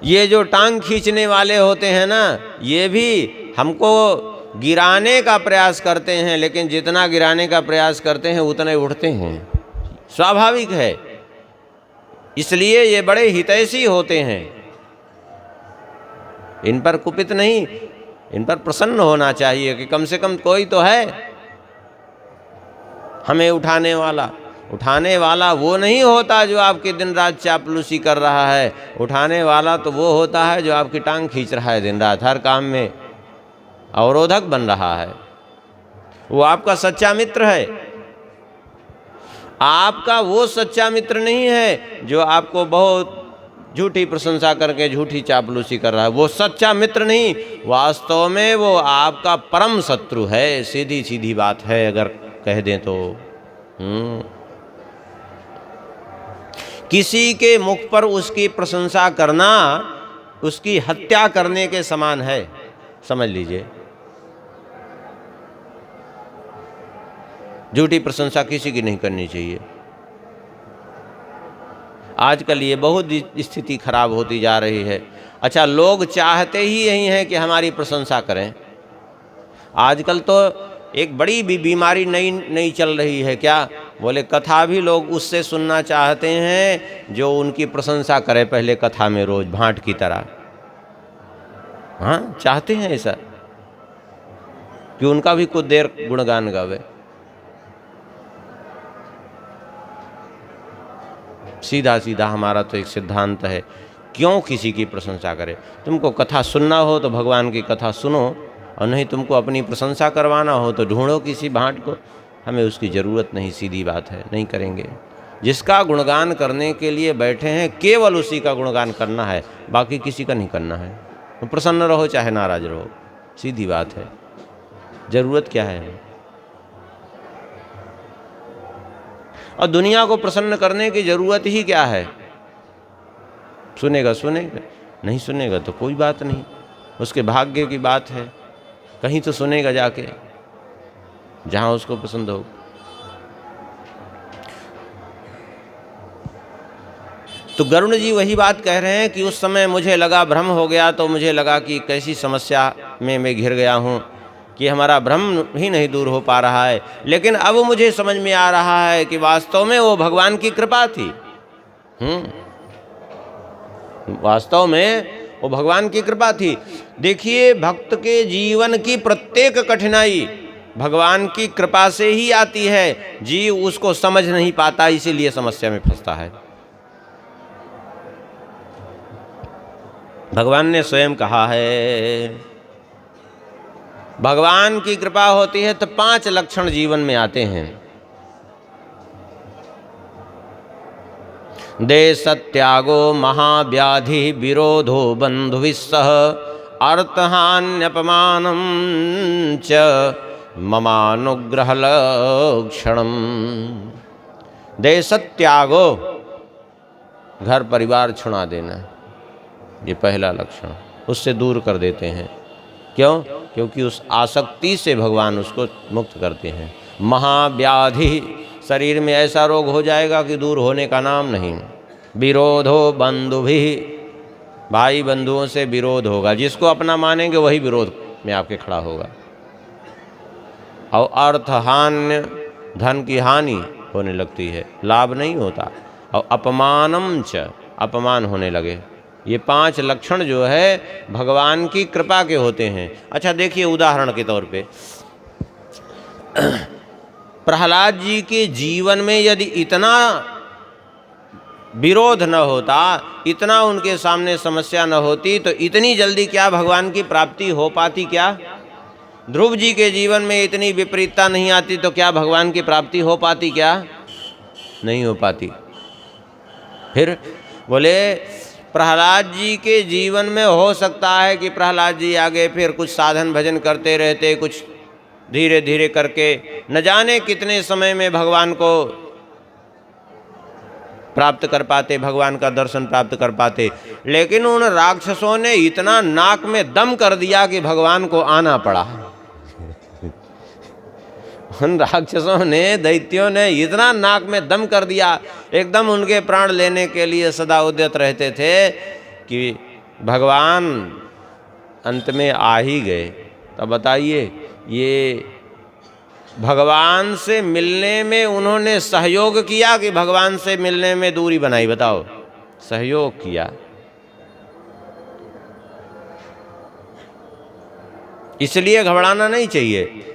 ये जो टांग खींचने वाले होते हैं ना, ये भी हमको गिराने का प्रयास करते हैं, लेकिन जितना गिराने का प्रयास करते हैं उतने उठते हैं। स्वाभाविक है, इसलिए ये बड़े हितैषी होते हैं। इन पर कुपित नहीं, इन पर प्रसन्न होना चाहिए कि कम से कम कोई तो है हमें उठाने वाला। उठाने वाला वो नहीं होता जो आपकी दिन रात चापलूसी कर रहा है। उठाने वाला तो वो होता है जो आपकी टांग खींच रहा है, दिन रात हर काम में अवरोधक बन रहा है। वो आपका सच्चा मित्र है। आपका वो सच्चा मित्र नहीं है जो आपको बहुत झूठी प्रशंसा करके झूठी चापलूसी कर रहा है, वो सच्चा मित्र नहीं, वास्तव में वो आपका परम शत्रु है। सीधी सीधी बात है अगर कह दें तो। किसी के मुख पर उसकी प्रशंसा करना उसकी हत्या करने के समान है, समझ लीजिए। झूठी प्रशंसा किसी की नहीं करनी चाहिए। आजकल ये बहुत स्थिति खराब होती जा रही है। अच्छा, लोग चाहते ही यही हैं कि हमारी प्रशंसा करें। आजकल तो एक बड़ी बीमारी नई चल रही है, क्या बोले, कथा भी लोग उससे सुनना चाहते हैं जो उनकी प्रशंसा करे पहले कथा में, रोज भांट की तरह। हाँ, चाहते हैं ऐसा कि उनका भी कुछ देर गुणगान गावे। सीधा सीधा हमारा तो एक सिद्धांत है, क्यों किसी की प्रशंसा करे। तुमको कथा सुनना हो तो भगवान की कथा सुनो, और नहीं तुमको अपनी प्रशंसा करवाना हो तो ढूंढो किसी भांट को। हमें उसकी ज़रूरत नहीं, सीधी बात है, नहीं करेंगे। जिसका गुणगान करने के लिए बैठे हैं केवल उसी का गुणगान करना है, बाकी किसी का नहीं करना है। तो प्रसन्न रहो चाहे नाराज रहो, सीधी बात है। ज़रूरत क्या है? और दुनिया को प्रसन्न करने की ज़रूरत ही क्या है? सुनेगा सुनेगा, नहीं सुनेगा तो कोई बात नहीं, उसके भाग्य की बात है। कहीं तो सुनेगा जाके जहाँ उसको पसंद हो। तो गरुड़ जी वही बात कह रहे हैं कि उस समय मुझे लगा, भ्रम हो गया, तो मुझे लगा कि कैसी समस्या में मैं घिर गया हूँ कि हमारा भ्रम ही नहीं दूर हो पा रहा है। लेकिन अब मुझे समझ में आ रहा है कि वास्तव में वो भगवान की कृपा थी। वास्तव में वो भगवान की कृपा थी। देखिए, भक्त के जीवन की प्रत्येक कठिनाई भगवान की कृपा से ही आती है। जीव उसको समझ नहीं पाता, इसीलिए समस्या में फंसता है। भगवान ने स्वयं कहा है, भगवान की कृपा होती है तो 5 लक्षण जीवन में आते हैं। देशत्यागो महाव्याधि विरोधो बंधुविस्सह अर्थहान्यपमानं च ममानुग्रह लक्षणम। देशत्यागो, घर परिवार छुड़ा देना, ये पहला लक्षण, उससे दूर कर देते हैं। क्यों? क्योंकि उस आसक्ति से भगवान उसको मुक्त करते हैं। महाव्याधि, शरीर में ऐसा रोग हो जाएगा कि दूर होने का नाम नहीं। विरोधो बंधुभि, भाई बंधुओं से विरोध होगा, जिसको अपना मानेंगे वही विरोध में आपके खड़ा होगा। और अर्थहान्य, धन की हानि होने लगती है, लाभ नहीं होता। और अपमानम च, अपमान होने लगे। ये 5 लक्षण जो है भगवान की कृपा के होते हैं। अच्छा देखिए, उदाहरण के तौर पे प्रहलाद जी के जीवन में यदि इतना विरोध न होता, इतना उनके सामने समस्या न होती, तो इतनी जल्दी क्या भगवान की प्राप्ति हो पाती? क्या ध्रुव जी के जीवन में इतनी विपरीतता नहीं आती तो क्या भगवान की प्राप्ति हो पाती? क्या नहीं हो पाती। फिर बोले प्रहलाद जी के जीवन में हो सकता है कि प्रहलाद जी आगे फिर कुछ साधन भजन करते रहते, कुछ धीरे धीरे करके न जाने कितने समय में भगवान को प्राप्त कर पाते, भगवान का दर्शन प्राप्त कर पाते। लेकिन उन राक्षसों ने इतना नाक में दम कर दिया कि भगवान को आना पड़ा। उन राक्षसों ने, दैत्यों ने इतना नाक में दम कर दिया, एकदम उनके प्राण लेने के लिए सदा उद्यत रहते थे कि भगवान अंत में आ ही गए। तब बताइए, ये भगवान से मिलने में उन्होंने सहयोग किया कि भगवान से मिलने में दूरी बनाई? बताओ, सहयोग किया। इसलिए घबराना नहीं चाहिए।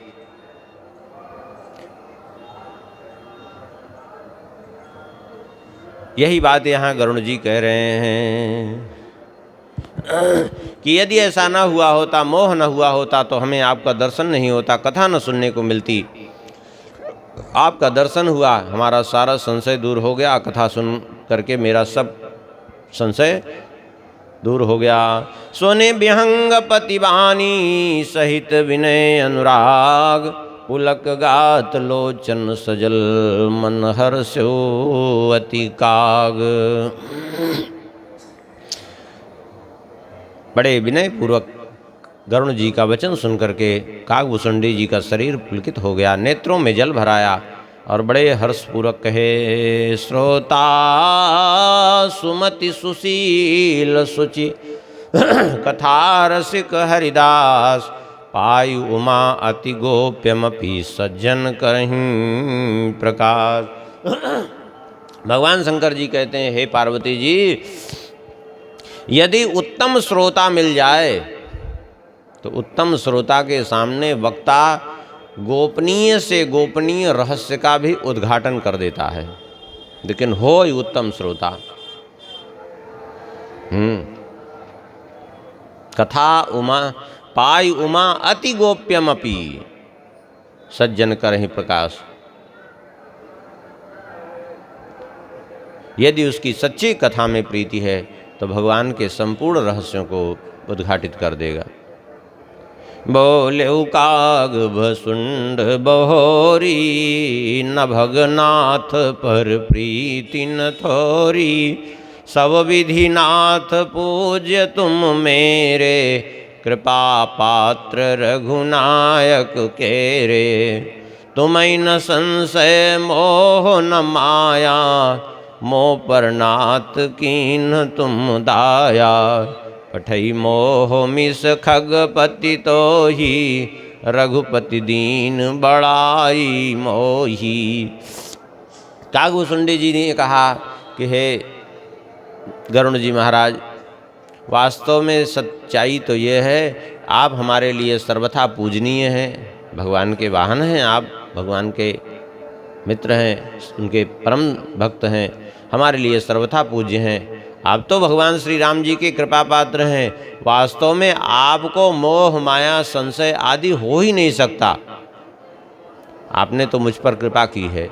यही बात यहाँ गरुड़ जी कह रहे हैं कि यदि ऐसा ना हुआ होता, मोह न हुआ होता, तो हमें आपका दर्शन नहीं होता, कथा न सुनने को मिलती। आपका दर्शन हुआ, हमारा सारा संशय दूर हो गया। कथा सुन करके मेरा सब संशय दूर हो गया। सोने विहंग पतिवानी सहित विनय अनुराग, पुलक गात लोचन सजल मन हर्षो अति काग। बड़े विनय पूर्वक गरुण जी का वचन सुनकर के कागभूषुंडी जी का शरीर पुलकित हो गया, नेत्रों में जल भराया और बड़े हर्षपूर्वक कहे, श्रोता सुमति सुशील सुचि कथा रसिक हरिदास, पायु उमा अति गोप्यमपि सज्जन करहीं प्रकाश। भगवान शंकर जी कहते हैं, हे पार्वती जी, यदि उत्तम श्रोता मिल जाए तो उत्तम श्रोता के सामने वक्ता गोपनीय से गोपनीय रहस्य का भी उद्घाटन कर देता है, लेकिन हो ही उत्तम श्रोता। कथा उमा पाई उमा अति गोप्यमपि सज्जन करहि प्रकाश। यदि उसकी सच्ची कथा में प्रीति है तो भगवान के संपूर्ण रहस्यों को उद्घाटित कर देगा। बोलेउ कागभूषुंड बहोरी, न भगनाथ पर प्रीति न थोरी, सब विधि नाथ पूज्य तुम मेरे, कृपा पात्र रघुनायक केरे, तुम्हें न संशय मोह न माया, मोह पर नाथ कीन तुम दाया, पठई मोह मिस खगपति तो ही, रघुपति दीन बड़ाई मोही। कागभूषुंडी जी ने कहा कि हे गरुण जी महाराज, वास्तव में सच्चाई तो ये है, आप हमारे लिए सर्वथा पूजनीय हैं, भगवान के वाहन हैं, आप भगवान के मित्र हैं, उनके परम भक्त हैं, हमारे लिए सर्वथा पूज्य हैं। आप तो भगवान श्री राम जी के कृपा पात्र हैं, वास्तव में आपको मोह माया संशय आदि हो ही नहीं सकता, आपने तो मुझ पर कृपा की है।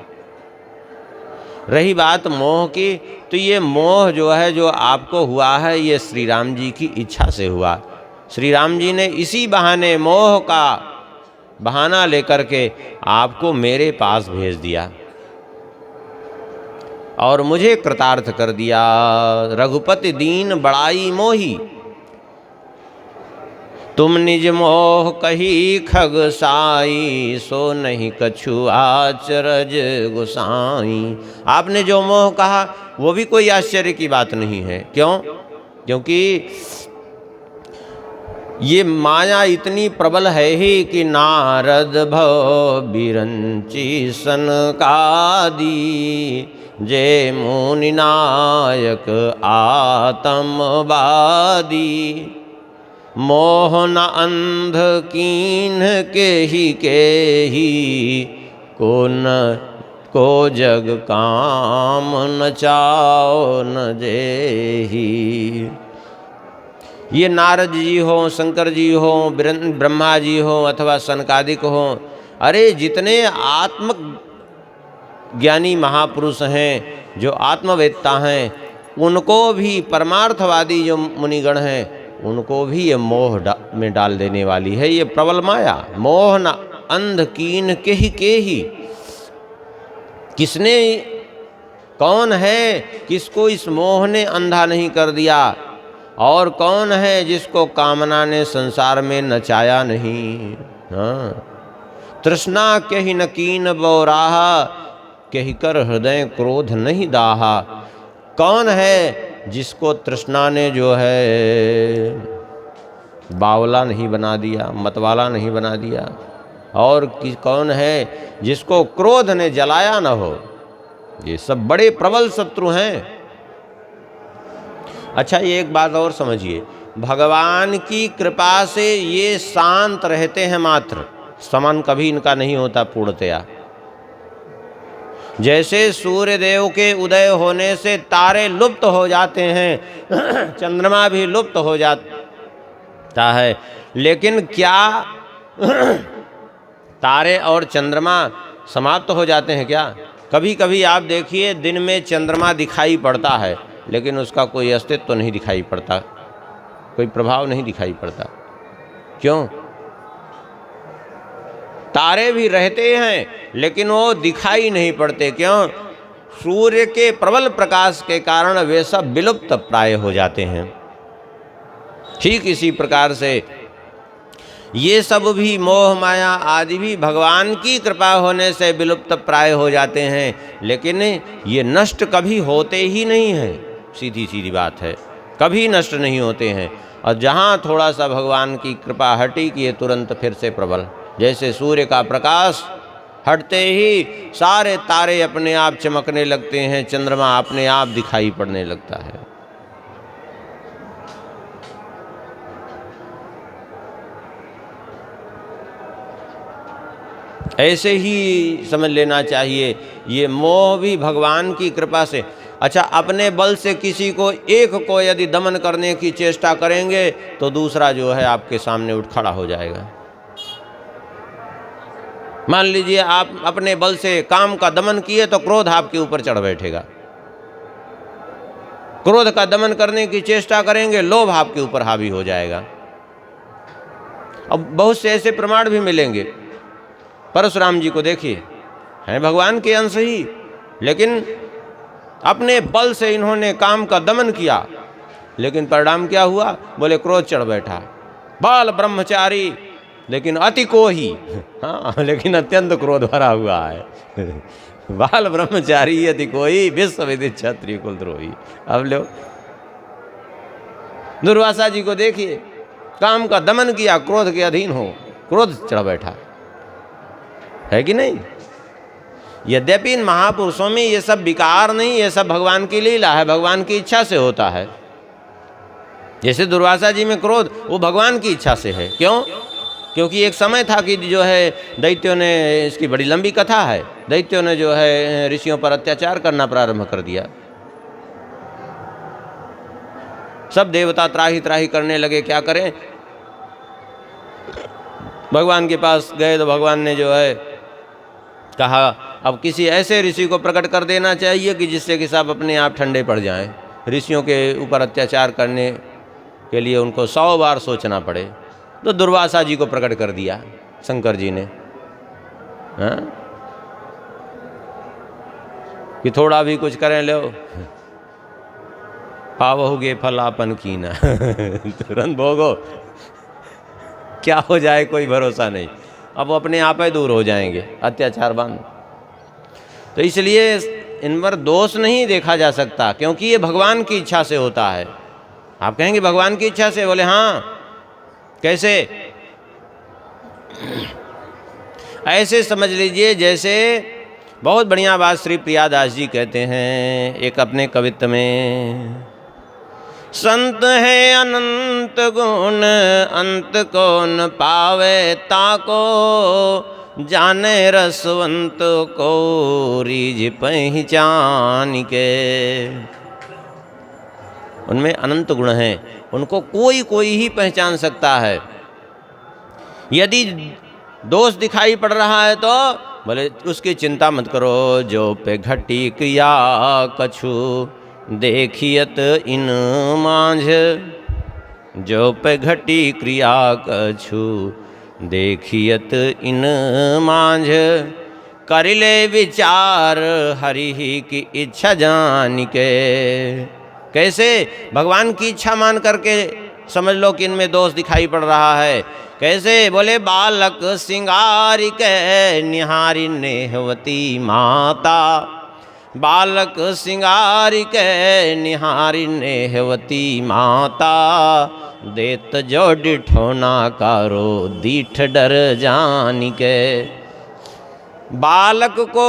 रही बात मोह की, तो ये मोह जो है जो आपको हुआ है, ये श्री राम जी की इच्छा से हुआ। श्री राम जी ने इसी बहाने मोह का बहाना लेकर के आपको मेरे पास भेज दिया और मुझे कृतार्थ कर दिया। रघुपति दीन बड़ाई मोही, तुम निज मोह कही खग साई, सो नहीं कछु आचरज गोसाई। आपने जो मोह कहा वो भी कोई आश्चर्य की बात नहीं है। क्यों? क्योंकि ये माया इतनी प्रबल है ही कि नारद भव बिरंची सनकादि, जय मुनि नायक आत्मवादी, मोहन अंध कीन के ही, को जग काम न चाओ न जेही। ये नारद जी हो, शंकर जी हो, ब्रह्मा जी हो अथवा सनकादिक हो, अरे जितने आत्म ज्ञानी महापुरुष हैं, जो आत्मवेत्ता हैं, उनको भी, परमार्थवादी जो मुनिगण हैं, उनको भी ये मोह में डाल देने वाली है ये प्रबल माया। मोह न अंध कीन के ही, किसने, कौन है किसको इस मोह ने अंधा नहीं कर दिया, और कौन है जिसको कामना ने संसार में नचाया नहीं। हाँ, तृष्णा के ही न कीन बोराहा, कही कर हृदय क्रोध नहीं दाहा। कौन है जिसको तृष्णा ने जो है बावला नहीं बना दिया, मतवाला नहीं बना दिया, और कौन है जिसको क्रोध ने जलाया न हो। ये सब बड़े प्रबल शत्रु हैं। अच्छा, ये एक बात और समझिए, भगवान की कृपा से ये शांत रहते हैं मात्र, समन कभी इनका नहीं होता पूर्णतया। जैसे सूर्य देव के उदय होने से तारे लुप्त हो जाते हैं, चंद्रमा भी लुप्त हो जाता है, लेकिन क्या तारे और चंद्रमा समाप्त हो जाते हैं क्या? कभी कभी आप देखिए दिन में चंद्रमा दिखाई पड़ता है, लेकिन उसका कोई अस्तित्व तो नहीं दिखाई पड़ता, कोई प्रभाव नहीं दिखाई पड़ता। क्यों? तारे भी रहते हैं लेकिन वो दिखाई नहीं पड़ते। क्यों? सूर्य के प्रबल प्रकाश के कारण वे सब विलुप्त प्राय हो जाते हैं। ठीक इसी प्रकार से ये सब भी मोह माया आदि भी भगवान की कृपा होने से विलुप्त प्राय हो जाते हैं, लेकिन ये नष्ट कभी होते ही नहीं हैं। सीधी सीधी बात है, कभी नष्ट नहीं होते हैं। और जहाँ थोड़ा सा भगवान की कृपा हटी कि ये तुरंत फिर से प्रबल, जैसे सूर्य का प्रकाश हटते ही सारे तारे अपने आप चमकने लगते हैं, चंद्रमा अपने आप दिखाई पड़ने लगता है। ऐसे ही समझ लेना चाहिए, ये मोह भी भगवान की कृपा से। अच्छा, अपने बल से किसी को एक को यदि दमन करने की चेष्टा करेंगे तो दूसरा जो है आपके सामने उठ खड़ा हो जाएगा। मान लीजिए आप अपने बल से काम का दमन किए तो क्रोध आपके ऊपर चढ़ बैठेगा। क्रोध का दमन करने की चेष्टा करेंगे, लोभ आपके ऊपर हावी हो जाएगा। अब बहुत से ऐसे प्रमाण भी मिलेंगे। परशुराम जी को देखिए, हैं भगवान के अंश ही, लेकिन अपने बल से इन्होंने काम का दमन किया, लेकिन परिणाम क्या हुआ? बोले क्रोध चढ़ बैठा। बाल ब्रह्मचारी लेकिन अति को ही, हाँ, लेकिन अत्यंत क्रोध भरा हुआ है। बाल ब्रह्मचारी अति कोई, विश्व विदित क्षत्रिय कुलद्रोही। अब लो दुर्वासा जी को देखिए, काम का दमन किया, क्रोध के अधीन हो, क्रोध चढ़ बैठा, है कि नहीं? यद्यपि इन महापुरुषों में ये सब विकार नहीं, ये सब भगवान की लीला है, भगवान की इच्छा से होता है। जैसे दुर्वासा जी में क्रोध, वो भगवान की इच्छा से है। क्यों? क्योंकि एक समय था कि जो है दैत्यों ने, इसकी बड़ी लंबी कथा है, दैत्यों ने जो है ऋषियों पर अत्याचार करना प्रारंभ कर दिया। सब देवता त्राही त्राही करने लगे, क्या करें? भगवान के पास गए तो भगवान ने जो है कहा, अब किसी ऐसे ऋषि को प्रकट कर देना चाहिए कि जिससे कि सब अपने आप ठंडे पड़ जाएं। ऋषियों के ऊपर अत्याचार करने के लिए उनको 100 बार सोचना पड़े, तो दुर्वासा जी को प्रकट कर दिया शंकर जी ने। हाँ, कि थोड़ा भी कुछ करें, लो पावोगे फलापन कीना, तुरंत भोगो, क्या हो जाए कोई भरोसा नहीं। अब वो अपने आप ही दूर हो जाएंगे अत्याचार बंद। तो इसलिए इन पर दोष नहीं देखा जा सकता, क्योंकि ये भगवान की इच्छा से होता है। आप कहेंगे भगवान की इच्छा से? बोले हाँ। कैसे? ऐसे समझ लीजिए, जैसे बहुत बढ़िया बात श्री प्रियादास जी कहते हैं एक अपने कवित्व में, संत है अनंत गुण अंत को न पावे, ताको जाने रसवंत को रीझ पहचान के। उनमें अनंत गुण हैं, उनको कोई कोई ही पहचान सकता है। यदि दोष दिखाई पड़ रहा है तो बोले उसकी चिंता मत करो, जो पे घटी क्रिया कछु देखियत इन मांझ, जो पे घटी क्रिया कछु देखियत इन मांझ, कर ले विचार हरि की इच्छा जान के। कैसे? भगवान की इच्छा मान करके समझ लो कि इनमें दोष दिखाई पड़ रहा है। कैसे? बोले बालक सिंगारी के निहारी नेहवती माता, बालक सिंगारी के निहारी नेहवती माता, देत जो डिठोना कारो दीठ डर जान के। बालक को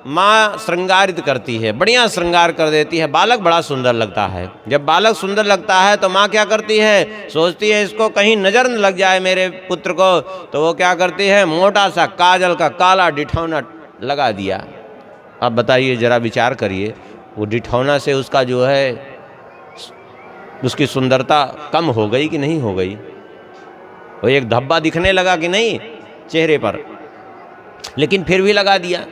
माँ श्रृंगारित करती है, बढ़िया श्रृंगार कर देती है, बालक बड़ा सुंदर लगता है। जब बालक सुंदर लगता है तो माँ क्या करती है? सोचती है इसको कहीं नज़र न लग जाए मेरे पुत्र को, तो वो क्या करती है? मोटा सा काजल का काला डिठौना लगा दिया। अब बताइए, जरा विचार करिए, वो डिठौना से उसका जो है उसकी सुंदरता कम हो गई कि नहीं हो गई? वो एक धब्बा दिखने लगा कि नहीं चेहरे पर? लेकिन फिर भी लगा दिया।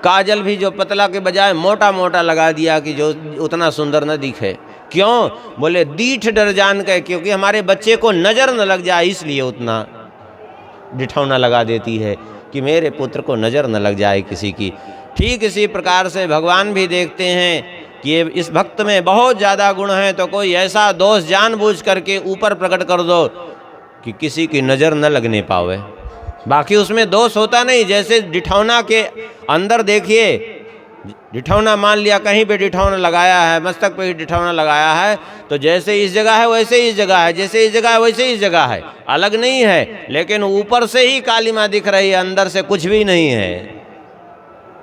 काजल भी जो पतला के बजाय मोटा मोटा लगा दिया कि जो उतना सुंदर न दिखे। क्यों? बोले दीठ डर जान के, क्योंकि हमारे बच्चे को नज़र न लग जाए इसलिए उतना डिठौना लगा देती है कि मेरे पुत्र को नज़र न लग जाए किसी की। ठीक इसी प्रकार से भगवान भी देखते हैं कि ये इस भक्त में बहुत ज़्यादा गुण है, तो कोई ऐसा दोष जानबूझ करके ऊपर प्रकट कर दो कि किसी की नज़र न लगने पावे। बाकी उसमें दोष होता नहीं। जैसे डिठौना के अंदर देखिए, डिठौना मान लिया कहीं पे डिठौना लगाया है, मस्तक पे ही डिठौना लगाया है, तो जैसे इस जगह है वैसे ही इस जगह है, जैसे इस जगह है वैसे ही इस जगह है, अलग नहीं है। लेकिन ऊपर से ही कालीमा दिख रही है, अंदर से कुछ भी नहीं है।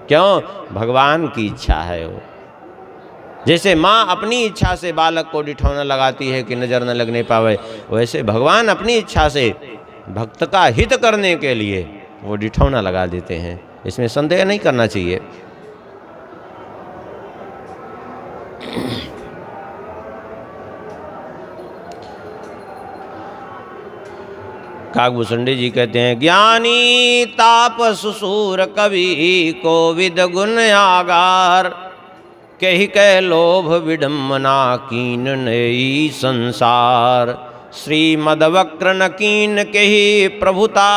क्यों? भगवान की इच्छा है वो। जैसे माँ अपनी इच्छा से बालक को डिठौना लगाती है कि नज़र न लगने पावे, वैसे भगवान अपनी इच्छा से भक्त का हित करने के लिए वो डिठौना लगा देते हैं। इसमें संदेह नहीं करना चाहिए। काकभूषुंडी जी कहते हैं, ज्ञानी तापस सूर कवि कोविद गुण आगार, कही कह लोभ विडम्बना कीन नई संसार, श्रीमद वक्र न कीन कही प्रभुता,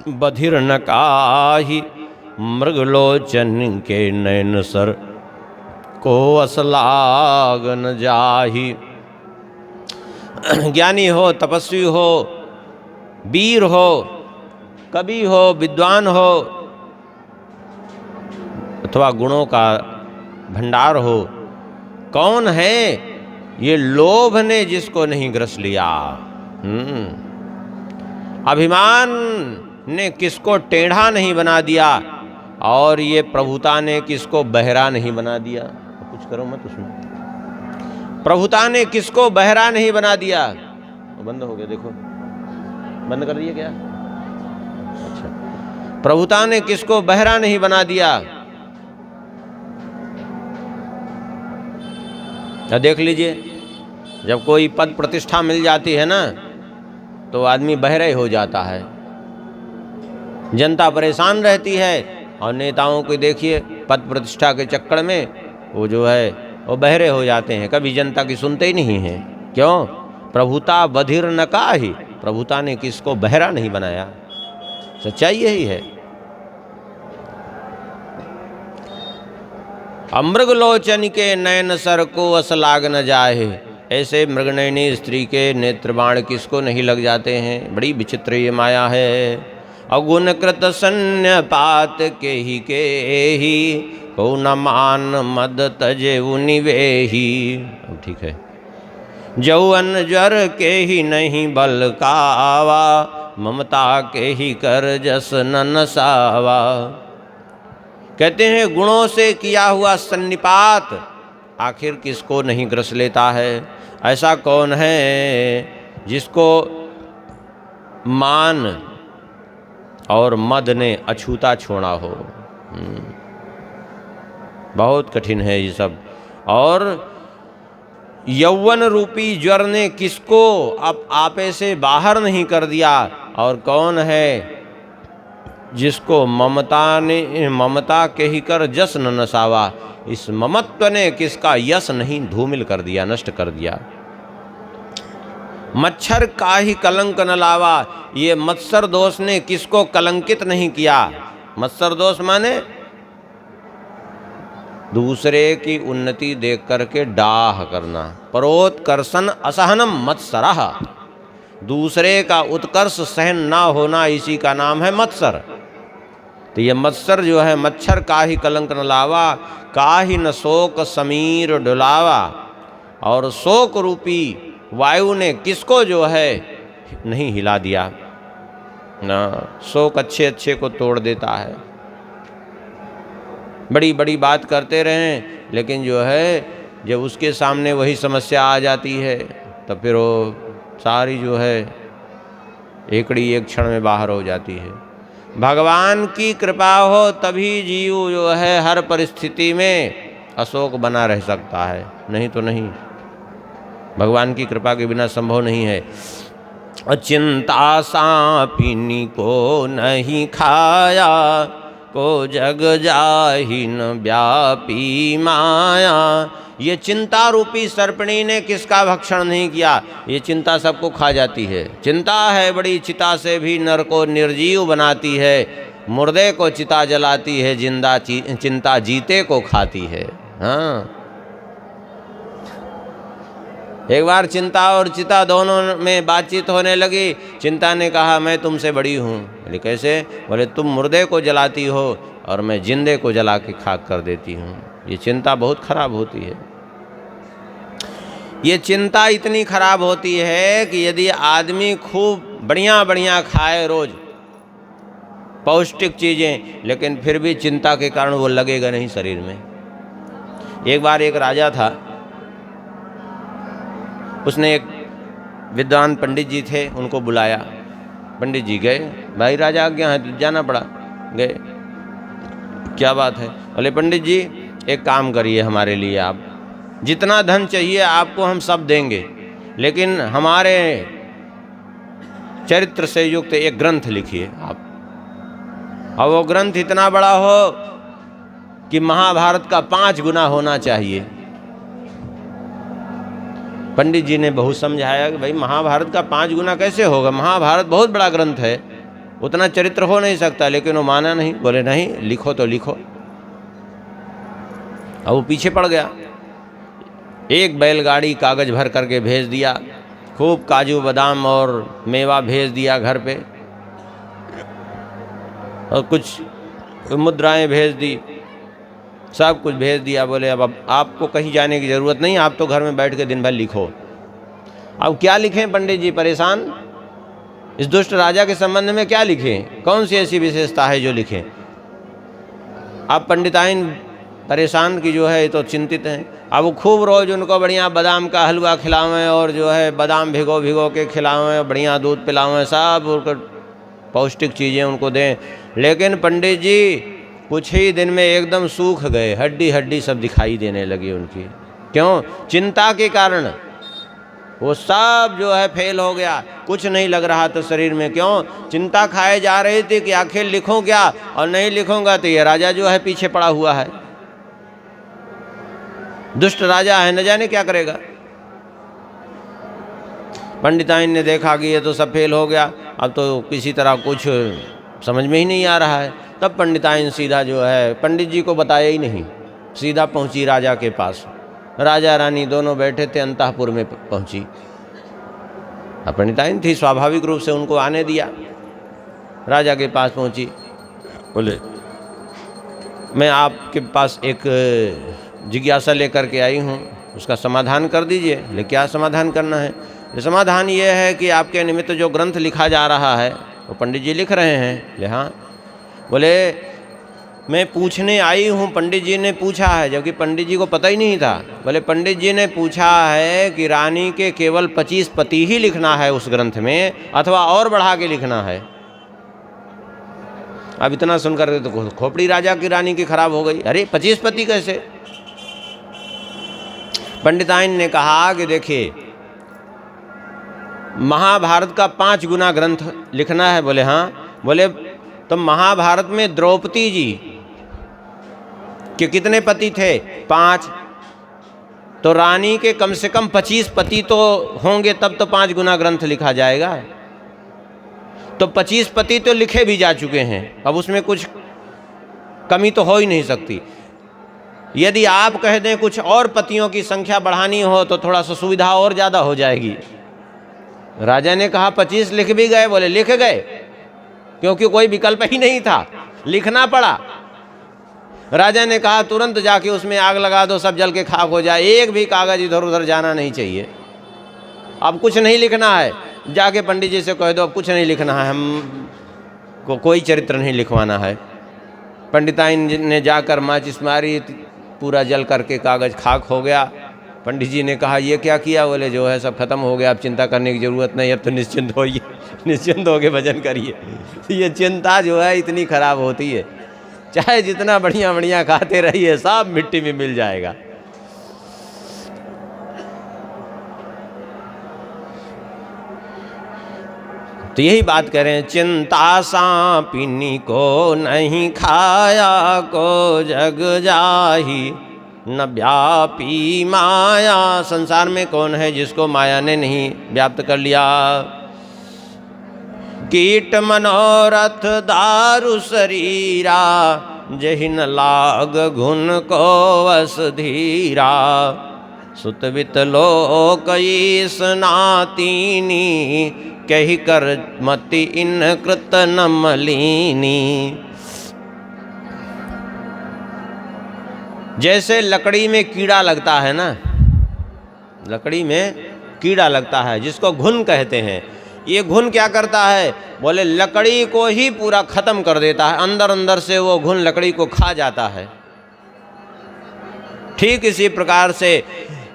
बधिर न काहि मृगलोचन के नयन सर, को असलाग न जाहि। ज्ञानी हो, तपस्वी हो, वीर हो, कवि हो, विद्वान हो, अथवा गुणों का भंडार हो, कौन है ये लोभ ने जिसको नहीं ग्रस लिया। अभिमान ने किसको टेढ़ा नहीं बना दिया, और ये प्रभुता ने किसको बहरा नहीं बना दिया। कुछ करो मत उसमें। प्रभुता ने किसको बहरा नहीं बना दिया। बंद हो गया, देखो बंद कर दिया क्या? अच्छा, प्रभुता ने किसको बहरा नहीं बना दिया। देख लीजिए, जब कोई पद प्रतिष्ठा मिल जाती है ना, तो आदमी बहरे हो जाता है, जनता परेशान रहती है, और नेताओं को देखिए पद प्रतिष्ठा के चक्कर में वो जो है वो बहरे हो जाते हैं, कभी जनता की सुनते ही नहीं हैं। क्यों? प्रभुता बधिर न काहि, प्रभुता ने किसको बहरा नहीं बनाया। सच्चाई यही है। मृगलोचन के नयन सर को असलाग न जाहे, ऐसे मृगनयनी स्त्री के नेत्र बाण किसको नहीं लग जाते हैं। बड़ी विचित्र ये माया है। अगुण कृत सन्य पात के ही को न मान मद तजे निवेही। अब ठीक है। जौअन ज्वर के ही नहीं बल कावा, ममता के ही कर जस न नसावा। कहते हैं गुणों से किया हुआ सन्निपात आखिर किसको नहीं ग्रस लेता है। ऐसा कौन है जिसको मान और मद ने अछूता छोड़ा हो। बहुत कठिन है ये सब। और यौवन रूपी ज्वर ने किसको अब आपे से बाहर नहीं कर दिया। और कौन है जिसको ममता के ही कर जस न नसावा, इस ममत्व ने किसका यश नहीं धूमिल कर दिया, नष्ट कर दिया। मच्छर का ही कलंक न लावा, ये मत्सर दोष ने किसको कलंकित नहीं किया। मत्सर दोष माने दूसरे की उन्नति देख करके डाह करना। परोत्कर्षण असहनम मत्सरः, दूसरे का उत्कर्ष सहन ना होना, इसी का नाम है मत्सर। तो ये मत्सर जो है, मच्छर का ही कलंक न लावा, काहि न शोक समीर डुलावा। और शोक रूपी वायु ने किसको जो है नहीं हिला दिया ना। शोक अच्छे अच्छे को तोड़ देता है। बड़ी बड़ी बात करते रहें, लेकिन जो है जब उसके सामने वही समस्या आ जाती है तो फिर वो सारी जो है एकड़ी एक क्षण में बाहर हो जाती है। भगवान की कृपा हो तभी जीव जो है हर परिस्थिति में अशोक बना रह सकता है, नहीं तो नहीं। भगवान की कृपा के बिना संभव नहीं है। चिंता सांपिनी को नहीं खाया, को जग जाहि न व्यापी माया। ये चिंता रूपी सर्पिणी ने किसका भक्षण नहीं किया? ये चिंता सबको खा जाती है। चिंता है बड़ी चिता से भी नर को निर्जीव बनाती है, मुर्दे को चिता जलाती है, जिंदा चिंता जीते को खाती है। हाँ, एक बार चिंता और चिता दोनों में बातचीत होने लगी। चिंता ने कहा मैं तुमसे बड़ी हूँ। बोले कैसे? बोले तुम मुर्दे को जलाती हो और मैं जिंदे को जला के खाक कर देती हूँ। ये चिंता बहुत खराब होती है। ये चिंता इतनी खराब होती है कि यदि आदमी खूब बढ़िया बढ़िया खाए रोज पौष्टिक चीज़ें, लेकिन फिर भी चिंता के कारण वो लगेगा नहीं शरीर में। एक बार एक राजा था, उसने एक विद्वान पंडित जी थे, उनको बुलाया। पंडित जी गए, भाई राजा आज्ञा है तो जाना पड़ा। गए, क्या बात है? बोले पंडित जी एक काम करिए हमारे लिए, आप जितना धन चाहिए आपको हम सब देंगे, लेकिन हमारे चरित्र से युक्त एक ग्रंथ लिखिए आप। और वो ग्रंथ इतना बड़ा हो कि महाभारत का 5 गुना होना चाहिए। पंडित जी ने बहुत समझाया कि भाई महाभारत का 5 गुना कैसे होगा, महाभारत बहुत बड़ा ग्रंथ है, उतना चरित्र हो नहीं सकता। लेकिन वो माना नहीं, बोले नहीं लिखो तो लिखो। अब वो पीछे पड़ गया। एक बैलगाड़ी कागज भर करके भेज दिया, खूब काजू बादाम और मेवा भेज दिया घर पे, और कुछ मुद्राएं भेज दी, सब कुछ भेज दिया। बोले अब आपको कहीं जाने की ज़रूरत नहीं, आप तो घर में बैठ के दिन भर लिखो। अब क्या लिखें? पंडित जी परेशान, इस दुष्ट राजा के संबंध में क्या लिखें? कौन सी ऐसी विशेषता है जो लिखें? अब पंडिताइन परेशान की जो है तो चिंतित हैं। अब वो खूब रोज़ उनको बढ़िया बादाम का हलवा खिलावें, और जो है बादाम भिगो भिगो के खिलावें, बढ़िया दूध पिलावें, सब उनको पौष्टिक चीज़ें उनको दें। लेकिन पंडित जी कुछ ही दिन में एकदम सूख गए, हड्डी हड्डी सब दिखाई देने लगी उनकी। क्यों? चिंता के कारण वो सब जो है फेल हो गया, कुछ नहीं लग रहा था शरीर में। क्यों? चिंता खाए जा रही थी कि आखिर लिखूं क्या, और नहीं लिखूंगा तो ये राजा जो है पीछे पड़ा हुआ है, दुष्ट राजा है, न जाने क्या करेगा। पंडिताइन ने देखा कि ये तो सब फेल हो गया, अब तो किसी तरह कुछ समझ में ही नहीं आ रहा है। तब पंडिताइन सीधा जो है पंडित जी को बताया ही नहीं, सीधा पहुंची राजा के पास। राजा रानी दोनों बैठे थे, अंतःपुर में पहुंची। अब पंडिताइन थी, स्वाभाविक रूप से उनको आने दिया। राजा के पास पहुंची, बोले मैं आपके पास एक जिज्ञासा लेकर के आई हूँ, उसका समाधान कर दीजिए। बोले क्या समाधान करना है? समाधान ये है कि आपके निमित्त जो ग्रंथ लिखा जा रहा है वो पंडित जी लिख रहे हैं। बोले हाँ। बोले मैं पूछने आई हूँ, पंडित जी ने पूछा है, जबकि पंडित जी को पता ही नहीं था। बोले पंडित जी ने पूछा है कि रानी के केवल 25 पति ही लिखना है उस ग्रंथ में, अथवा और बढ़ा के लिखना है। अब इतना सुनकर तो खोपड़ी राजा की रानी की खराब हो गई। अरे 25 पति कैसे? पंडिताइन ने कहा कि देखिए महाभारत का 5 गुना ग्रंथ लिखना है। बोले हाँ। बोले तो महाभारत में द्रौपदी जी के कितने पति थे? 5। तो रानी के कम से कम 25 पति तो होंगे, तब तो 5 गुना ग्रंथ लिखा जाएगा। तो 25 पति तो लिखे भी जा चुके हैं, अब उसमें कुछ कमी तो हो ही नहीं सकती। यदि आप कह दें कुछ और पतियों की संख्या बढ़ानी हो तो थोड़ा सा सुविधा और ज़्यादा हो जाएगी। राजा ने कहा 25 लिख भी गए। बोले लिख गए, क्योंकि कोई विकल्प ही नहीं था, लिखना पड़ा। राजा ने कहा तुरंत जाके उसमें आग लगा दो, सब जल के खाक हो जाए, एक भी कागज इधर उधर जाना नहीं चाहिए। अब कुछ नहीं लिखना है, जाके पंडित जी से कह दो अब कुछ नहीं लिखना है, हम को कोई चरित्र नहीं लिखवाना है। पंडिताइन ने जाकर माचिस मारी, पूरा जल करके कागज खाक हो गया। पंडित जी ने कहा ये क्या किया? बोले जो है सब खत्म हो गया, अब चिंता करने की ज़रूरत नहीं, अब तो निश्चिंत होइए, निश्चिंत होके भजन करिए। ये चिंता जो है इतनी खराब होती है, चाहे जितना बढ़िया बढ़िया खाते रहिए सब मिट्टी में मिल जाएगा। तो यही बात करें, चिंता सांपिनी को नहीं खाया को जग जाही न व्यापी माया। संसार में कौन है जिसको माया ने नहीं व्याप्त कर लिया। कीट मनोरथ दारु शरीरा जहि न लाग घुन को वस धीरा। सुतवित लोक ईस नातीनी कही कर मति इन कृत न मलिनी। जैसे लकड़ी में कीड़ा लगता है ना, लकड़ी में कीड़ा लगता है जिसको घुन कहते हैं। ये घुन क्या करता है, बोले लकड़ी को ही पूरा खत्म कर देता है, अंदर अंदर से वो घुन लकड़ी को खा जाता है। ठीक इसी प्रकार से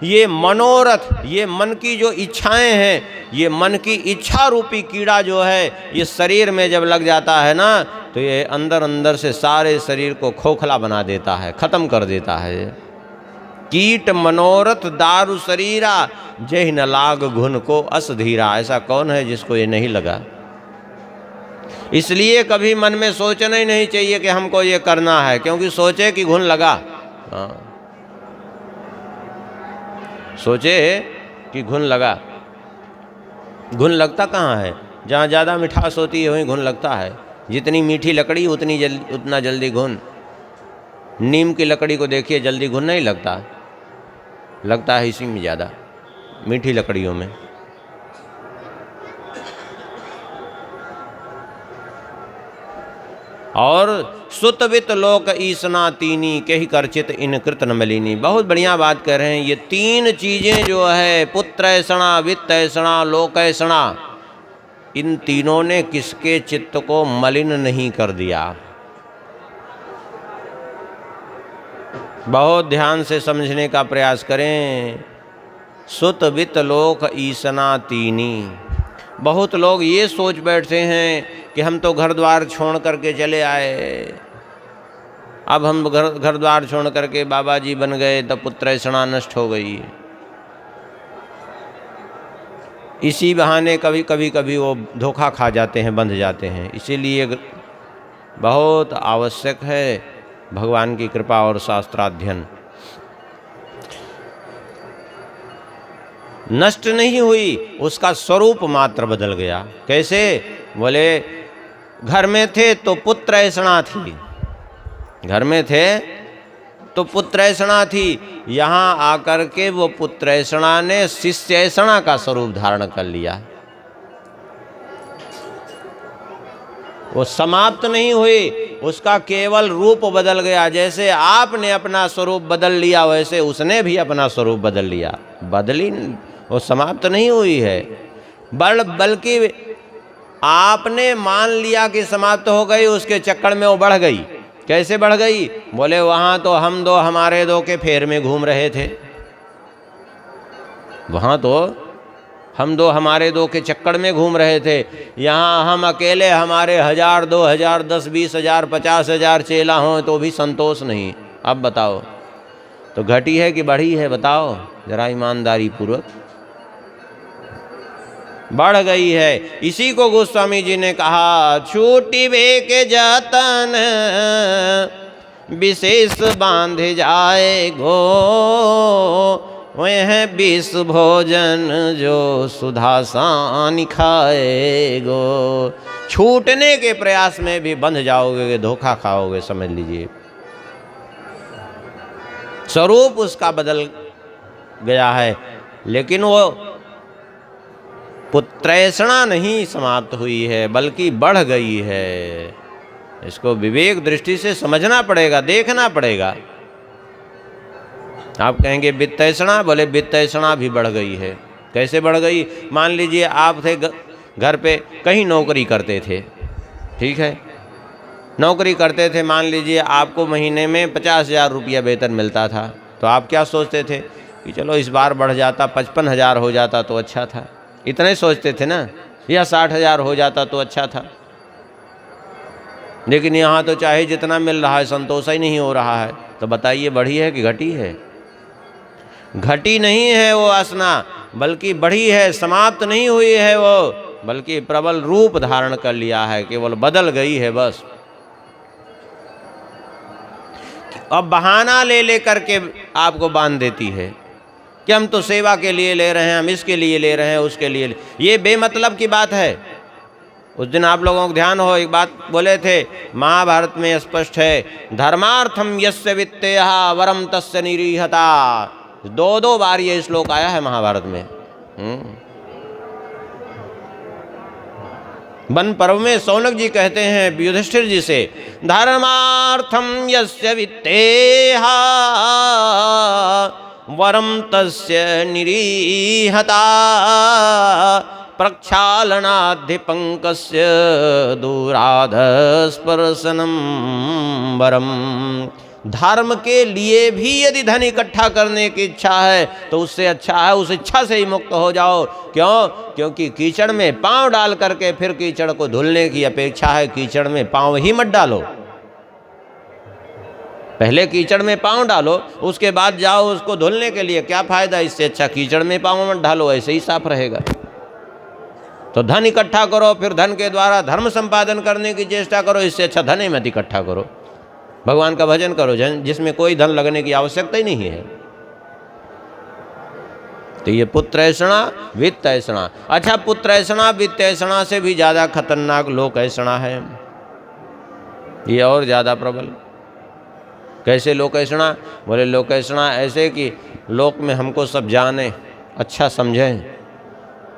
ये मनोरथ, ये मन की जो इच्छाएं हैं, ये मन की इच्छा रूपी कीड़ा जो है ये शरीर में जब लग जाता है ना, तो ये अंदर अंदर से सारे शरीर को खोखला बना देता है, खत्म कर देता है। कीट मनोरथ दारु शरीरा जहि न लाग घुन को अस धीरा। ऐसा कौन है जिसको ये नहीं लगा। इसलिए कभी मन में सोचना ही नहीं चाहिए कि हमको ये करना है, क्योंकि सोचे कि घुन लगा। हाँ, सोचे कि घुन लगा। घुन लगता कहाँ है, जहाँ ज़्यादा मिठास होती है वहीं घुन लगता है। जितनी मीठी लकड़ी उतना जल्दी घुन। नीम की लकड़ी को देखिए, जल्दी घुन नहीं लगता, लगता है इसी में ज़्यादा, मीठी लकड़ियों में। और सुतवित लोक ईसना तीनी कही करचित इन कृत न मलिनी। बहुत बढ़िया बात कर रहे हैं। ये तीन चीज़ें जो है, पुत्रैषणा, वित्तैषणा, लोकैषणा, इन तीनों ने किसके चित्त को मलिन नहीं कर दिया। बहुत ध्यान से समझने का प्रयास करें। सुत वित्त लोक ईसना तीनी। बहुत लोग ये सोच बैठते हैं कि हम तो घर द्वार छोड़ करके चले आए, अब हम घर द्वार छोड़ करके बाबा जी बन गए, तब पुत्रैषणा नष्ट हो गई। इसी बहाने कभी वो धोखा खा जाते हैं, बंध जाते हैं। इसीलिए बहुत आवश्यक है भगवान की कृपा और शास्त्राध्ययन। नष्ट नहीं हुई, उसका स्वरूप मात्र बदल गया। कैसे, बोले घर में थे तो पुत्रैषणा थी, घर में थे तो पुत्रैषणा थी। यहाँ आकर के वो पुत्रैषणा ने शिष्यैषणा का स्वरूप धारण कर लिया। वो समाप्त नहीं हुई, उसका केवल रूप बदल गया। जैसे आपने अपना स्वरूप बदल लिया, वैसे उसने भी अपना स्वरूप बदल लिया। बदली, वो समाप्त नहीं हुई है, बल्कि आपने मान लिया कि समाप्त हो गई, उसके चक्कर में वो बढ़ गई। कैसे बढ़ गई, बोले वहाँ तो हम दो हमारे दो के फेर में घूम रहे थे, वहाँ तो हम दो हमारे दो के चक्कर में घूम रहे थे। यहाँ हम अकेले, हमारे 1000, 2000, 10, 20,000, 50,000 चेला हों तो भी संतोष नहीं। अब बताओ तो घटी है कि बढ़ी है, बताओ जरा ईमानदारी पूर्वक। बढ़ गई है। इसी को गोस्वामी जी ने कहा, छूटी बे के जतन विशेष बांध जाए गो, वह विष भोजन जो सुधा सान खाए गो। छूटने के प्रयास में भी बंध जाओगे, धोखा खाओगे, समझ लीजिए। स्वरूप उसका बदल गया है, लेकिन वो पुत्रैषणा नहीं समाप्त हुई है, बल्कि बढ़ गई है। इसको विवेक दृष्टि से समझना पड़ेगा, देखना पड़ेगा। आप कहेंगे वित्तैषणा, बोले वित्तैषणा भी बढ़ गई है। कैसे बढ़ गई, मान लीजिए आप थे घर पे, कहीं नौकरी करते थे, ठीक है, नौकरी करते थे, मान लीजिए आपको महीने में 50,000 रुपया वेतन मिलता था, तो आप क्या सोचते थे कि चलो इस बार बढ़ जाता, 55,000 हो जाता तो अच्छा था, इतने सोचते थे ना, या 60,000 हो जाता तो अच्छा था। लेकिन यहाँ तो चाहे जितना मिल रहा है संतोष ही नहीं हो रहा है। तो बताइए बढ़ी है कि घटी है? घटी नहीं है वो वासना, बल्कि बढ़ी है, समाप्त नहीं हुई है वो। बल्कि प्रबल रूप धारण कर लिया है, केवल बदल गई है बस। अब बहाना ले लेकर के आपको बांध देती है कि हम तो सेवा के लिए ले रहे हैं, हम इसके लिए ले रहे हैं, उसके लिए ये बेमतलब की बात है। उस दिन आप लोगों को ध्यान हो, एक बात बोले थे, महाभारत में स्पष्ट है, धर्मार्थम यस्य वित्तेह वरम तस्य निरीहता। 2 बार ये श्लोक आया है महाभारत में। वन पर्व में सौनक जी कहते हैं युधिष्ठिर जी से, धर्मार्थम यस्य वित्तेह वरम तस्य निरीहता प्रक्षालनाधिपंकस्य दूराधस्पर्शनम वरम। धर्म के लिए भी यदि धन इकट्ठा करने की इच्छा है तो उससे अच्छा है उस इच्छा से ही मुक्त हो जाओ। क्यों? क्योंकि कीचड़ में पांव डाल करके फिर कीचड़ को धुलने की अपेक्षा है कीचड़ में पांव ही मत डालो। पहले कीचड़ में पांव डालो, उसके बाद जाओ उसको धुलने के लिए, क्या फायदा? इससे अच्छा कीचड़ में पांव मत डालो, ऐसे ही साफ रहेगा। तो धन इकट्ठा करो, फिर धन के द्वारा धर्म संपादन करने की चेष्टा करो, इससे अच्छा धन ही मत इकट्ठा करो। भगवान का भजन करो जिसमें कोई धन लगने की आवश्यकता ही नहीं है। तो ये पुत्रैषणा वित्तैषणा। अच्छा, पुत्रैषणा वित्तैषणा से भी ज़्यादा खतरनाक लोकैषणा है, ये और ज़्यादा प्रबल। कैसे लोकैषणा? बोले लोकैषणा ऐसे कि लोक में हमको सब जाने, अच्छा समझें,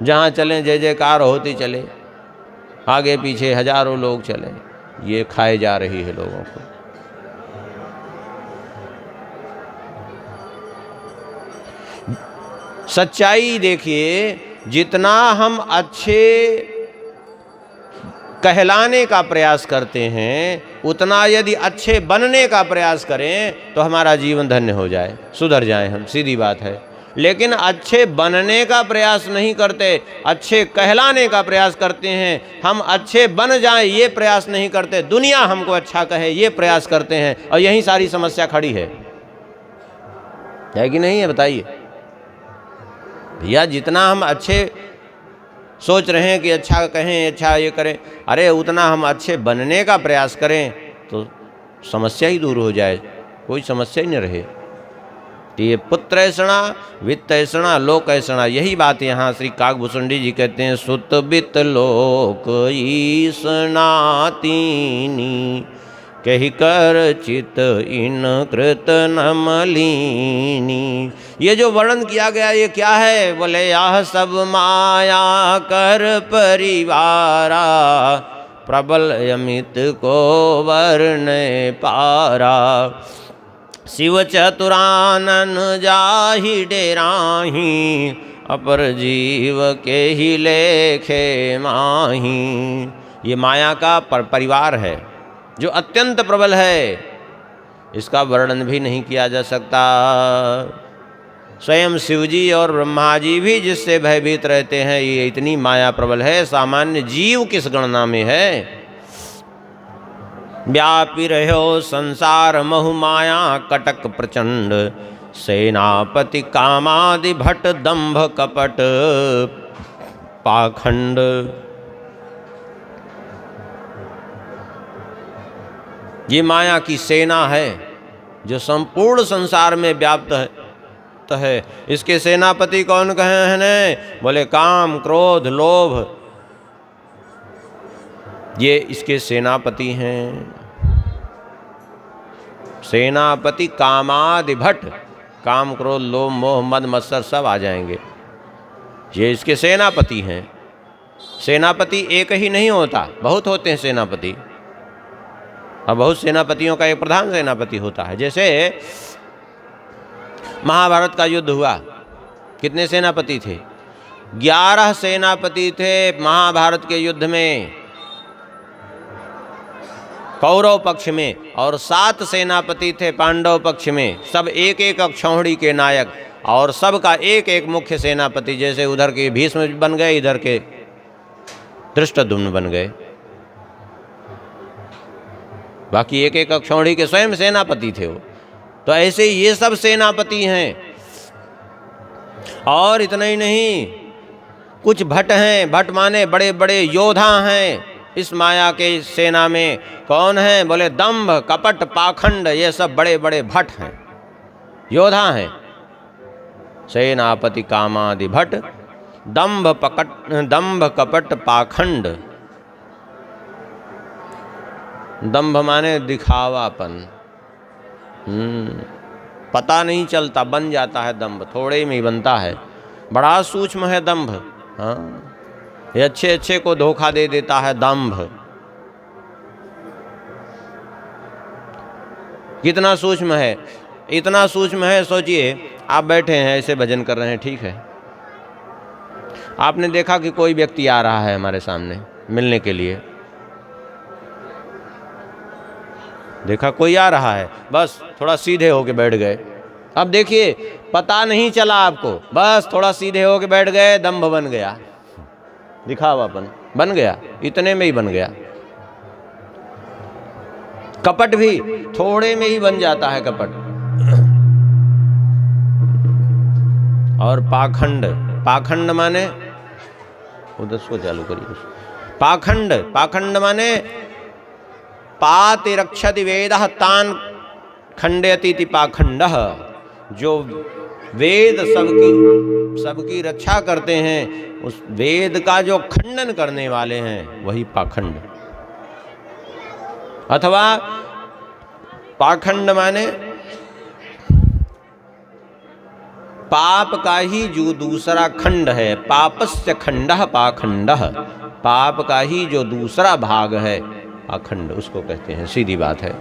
जहाँ चलें जय जयकार होती चले, आगे पीछे हजारों लोग चले, ये खाए जा रही है लोगों को। सच्चाई देखिए, जितना हम अच्छे कहलाने का प्रयास करते हैं, उतना यदि अच्छे बनने का प्रयास करें तो हमारा जीवन धन्य हो जाए, सुधर जाए हम, सीधी बात है। लेकिन अच्छे बनने का प्रयास नहीं करते, अच्छे कहलाने का प्रयास करते हैं। हम अच्छे बन जाएं ये प्रयास नहीं करते, दुनिया हमको अच्छा कहे ये प्रयास करते हैं, और यही सारी समस्या खड़ी है कि नहीं है? बताइए भैया, जितना हम अच्छे सोच रहे हैं कि अच्छा कहें, अच्छा ये करें, अरे उतना हम अच्छे बनने का प्रयास करें तो समस्या ही दूर हो जाए, कोई समस्या ही न रहे। तो ये पुत्रैषणा वित्तैषणा लोकैषणा, यही बात यहाँ श्री काकभूषुंडी जी कहते हैं, सुत वित्त लोक ईषणा तीनी, कही कर चित इन कृत न मलिनी। ये जो वर्णन किया गया ये क्या है? बोले यह सब माया कर परिवारा, प्रबल अमित को वर्ण पारा। शिव चतुरानन जाहि डेराही, अपर जीव के ही लेखे माही। ये माया का परिवार है जो अत्यंत प्रबल है, इसका वर्णन भी नहीं किया जा सकता। स्वयं शिवजी और ब्रह्मा जी भी जिससे भयभीत रहते हैं, ये इतनी माया प्रबल है, सामान्य जीव किस गणना में है। व्यापी रहो संसार महु माया कटक प्रचंड, सेनापति कामादि भट दंभ कपट पाखंड। ये माया की सेना है जो संपूर्ण संसार में व्याप्त है। इसके सेनापति कौन कहे हैं ने? बोले काम क्रोध लोभ, ये इसके सेनापति हैं। सेनापति कामादि भट, काम क्रोध लोभ मोह मद मत्सर सब आ जाएंगे, ये इसके सेनापति हैं। सेनापति एक ही नहीं होता, बहुत होते हैं सेनापति, और बहुत सेनापतियों का एक प्रधान सेनापति होता है। जैसे महाभारत का युद्ध हुआ, कितने सेनापति थे? 11 सेनापति थे महाभारत के युद्ध में, कौरव पक्ष में, और 7 सेनापति थे पांडव पक्ष में। सब एक एक अक्षौहिणी के नायक, और सबका एक एक मुख्य सेनापति। जैसे उधर के भीष्म बन गए, इधर के धृष्टद्युम्न बन गए, बाकी एक एक अक्षौहिणी के स्वयं सेनापति थे वो। तो ऐसे ये सब सेनापति हैं। और इतना ही नहीं, कुछ भट्ट हैं, भट्ट माने बड़े बड़े योद्धा हैं इस माया के सेना में। कौन है? बोले दंभ कपट पाखंड, ये सब बड़े बड़े भट्ट हैं, योद्धा हैं। सेनापति कामादि भट्ट, दंभ कपट पाखंड। दंभ माने दिखावापन, पता नहीं चलता, बन जाता है दंभ, थोड़े में ही बनता है, बड़ा सूक्ष्म है दंभ। हाँ, ये अच्छे अच्छे को धोखा दे देता है दंभ। कितना सूक्ष्म है, इतना सूक्ष्म है। सोचिए आप बैठे हैं ऐसे भजन कर रहे हैं, ठीक है, आपने देखा कि कोई व्यक्ति आ रहा है हमारे सामने मिलने के लिए, देखा कोई आ रहा है, बस थोड़ा सीधे होके बैठ गए। अब देखिए पता नहीं चला आपको, बस थोड़ा सीधे होके बैठ गए, दंभ बन गया, दिखावापन बन गया, इतने में ही बन गया। कपट भी थोड़े में ही बन जाता है कपट। और पाखंड, पाखंड माने उधर को चालू करिए। पाखंड, पाखंड माने पाति रक्षति वेदः तान खंडयति इति पाखंडः। जो वेद सबकी रक्षा करते हैं, उस वेद का जो खंडन करने वाले हैं वही पाखंड। अथवा पाखंड माने पाप का ही जो दूसरा खंड है, पापस्य खंडः पाखंडः, पाप का ही जो दूसरा भाग है पाखंड, उसको कहते हैं, सीधी बात है।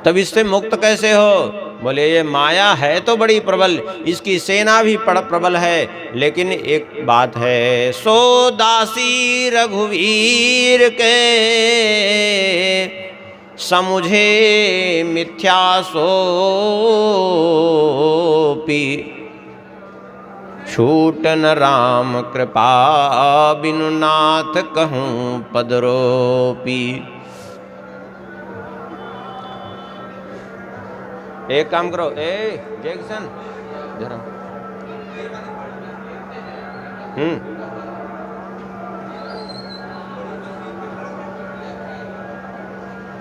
तब इससे मुक्त कैसे हो? बोले ये माया है तो बड़ी प्रबल, इसकी सेना भी प्रबल है, लेकिन एक बात है, सो दासी रघुवीर के समुझे मिथ्या सोपी, छूटन राम कृपा बिनु नाथ कहूँ पदरोपी। एक काम करो, जैक्सन जरा,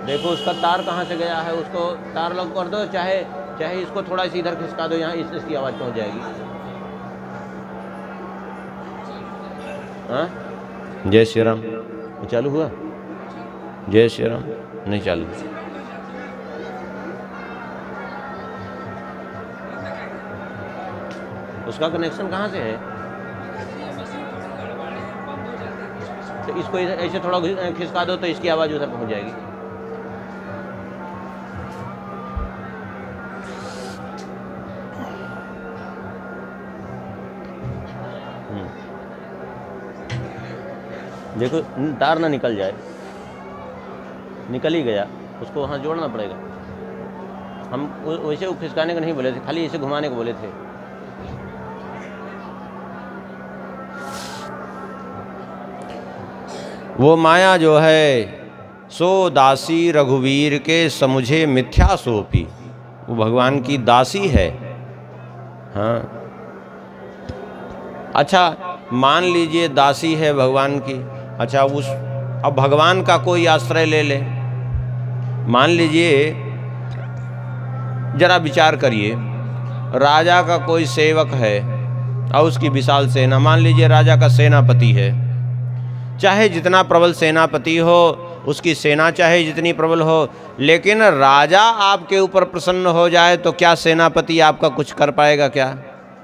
देखो उसका तार कहाँ से गया है, उसको तार लॉक कर दो, चाहे इसको थोड़ा सी इधर खिसका दो, यहाँ इसकी आवाज़ पहुँच जाएगी। हाँ, जय श्री राम। चालू हुआ? जय श्री राम नहीं चालू। उसका कनेक्शन कहाँ से है? तो इसको ऐसे थोड़ा खिसका दो तो इसकी आवाज़ उधर पहुँच जाएगी। देखो तार ना निकल जाए, निकल ही गया, उसको वहाँ जोड़ना पड़ेगा। हम वैसे खिसकाने को नहीं बोले थे, खाली इसे घुमाने को बोले थे। वो माया जो है, सो दासी रघुवीर के समुझे मिथ्या सोपी, वो भगवान की दासी है। हाँ, अच्छा मान लीजिए दासी है भगवान की, अच्छा अब भगवान का कोई आश्रय ले ले। मान लीजिए, जरा विचार करिए, राजा का कोई सेवक है और उसकी विशाल सेना, मान लीजिए राजा का सेनापति है, चाहे जितना प्रबल सेनापति हो, उसकी सेना चाहे जितनी प्रबल हो, लेकिन राजा आपके ऊपर प्रसन्न हो जाए तो क्या सेनापति आपका कुछ कर पाएगा? क्या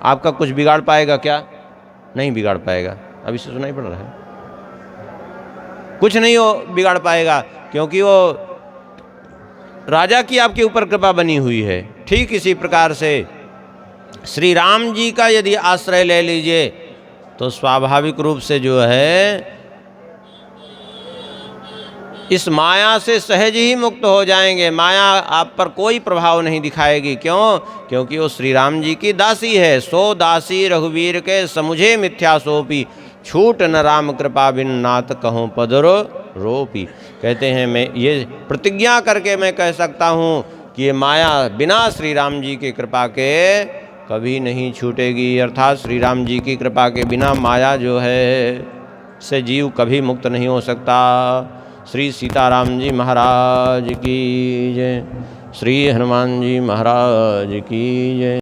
आपका कुछ बिगाड़ पाएगा? क्या नहीं बिगाड़ पाएगा। अभी से सुनाई पड़ रहा है, कुछ नहीं हो बिगाड़ पाएगा, क्योंकि वो राजा की आपके ऊपर कृपा बनी हुई है। ठीक इसी प्रकार से श्री राम जी का यदि आश्रय ले लीजिए तो स्वाभाविक रूप से जो है इस माया से सहज ही मुक्त हो जाएंगे। माया आप पर कोई प्रभाव नहीं दिखाएगी। क्यों? क्योंकि वो श्री राम जी की दासी है। सो दासी रघुवीर के समुझे मिथ्या सोपी, छूट न राम कृपा बिन नाथ कहूँ पदरो रोपी। कहते हैं मैं ये प्रतिज्ञा करके मैं कह सकता हूँ कि ये माया बिना श्री राम जी की कृपा के कभी नहीं छूटेगी। अर्थात श्री राम जी की कृपा के बिना माया जो है से जीव कभी मुक्त नहीं हो सकता। श्री सीताराम जी महाराज की जय। श्री हनुमान जी महाराज की जय।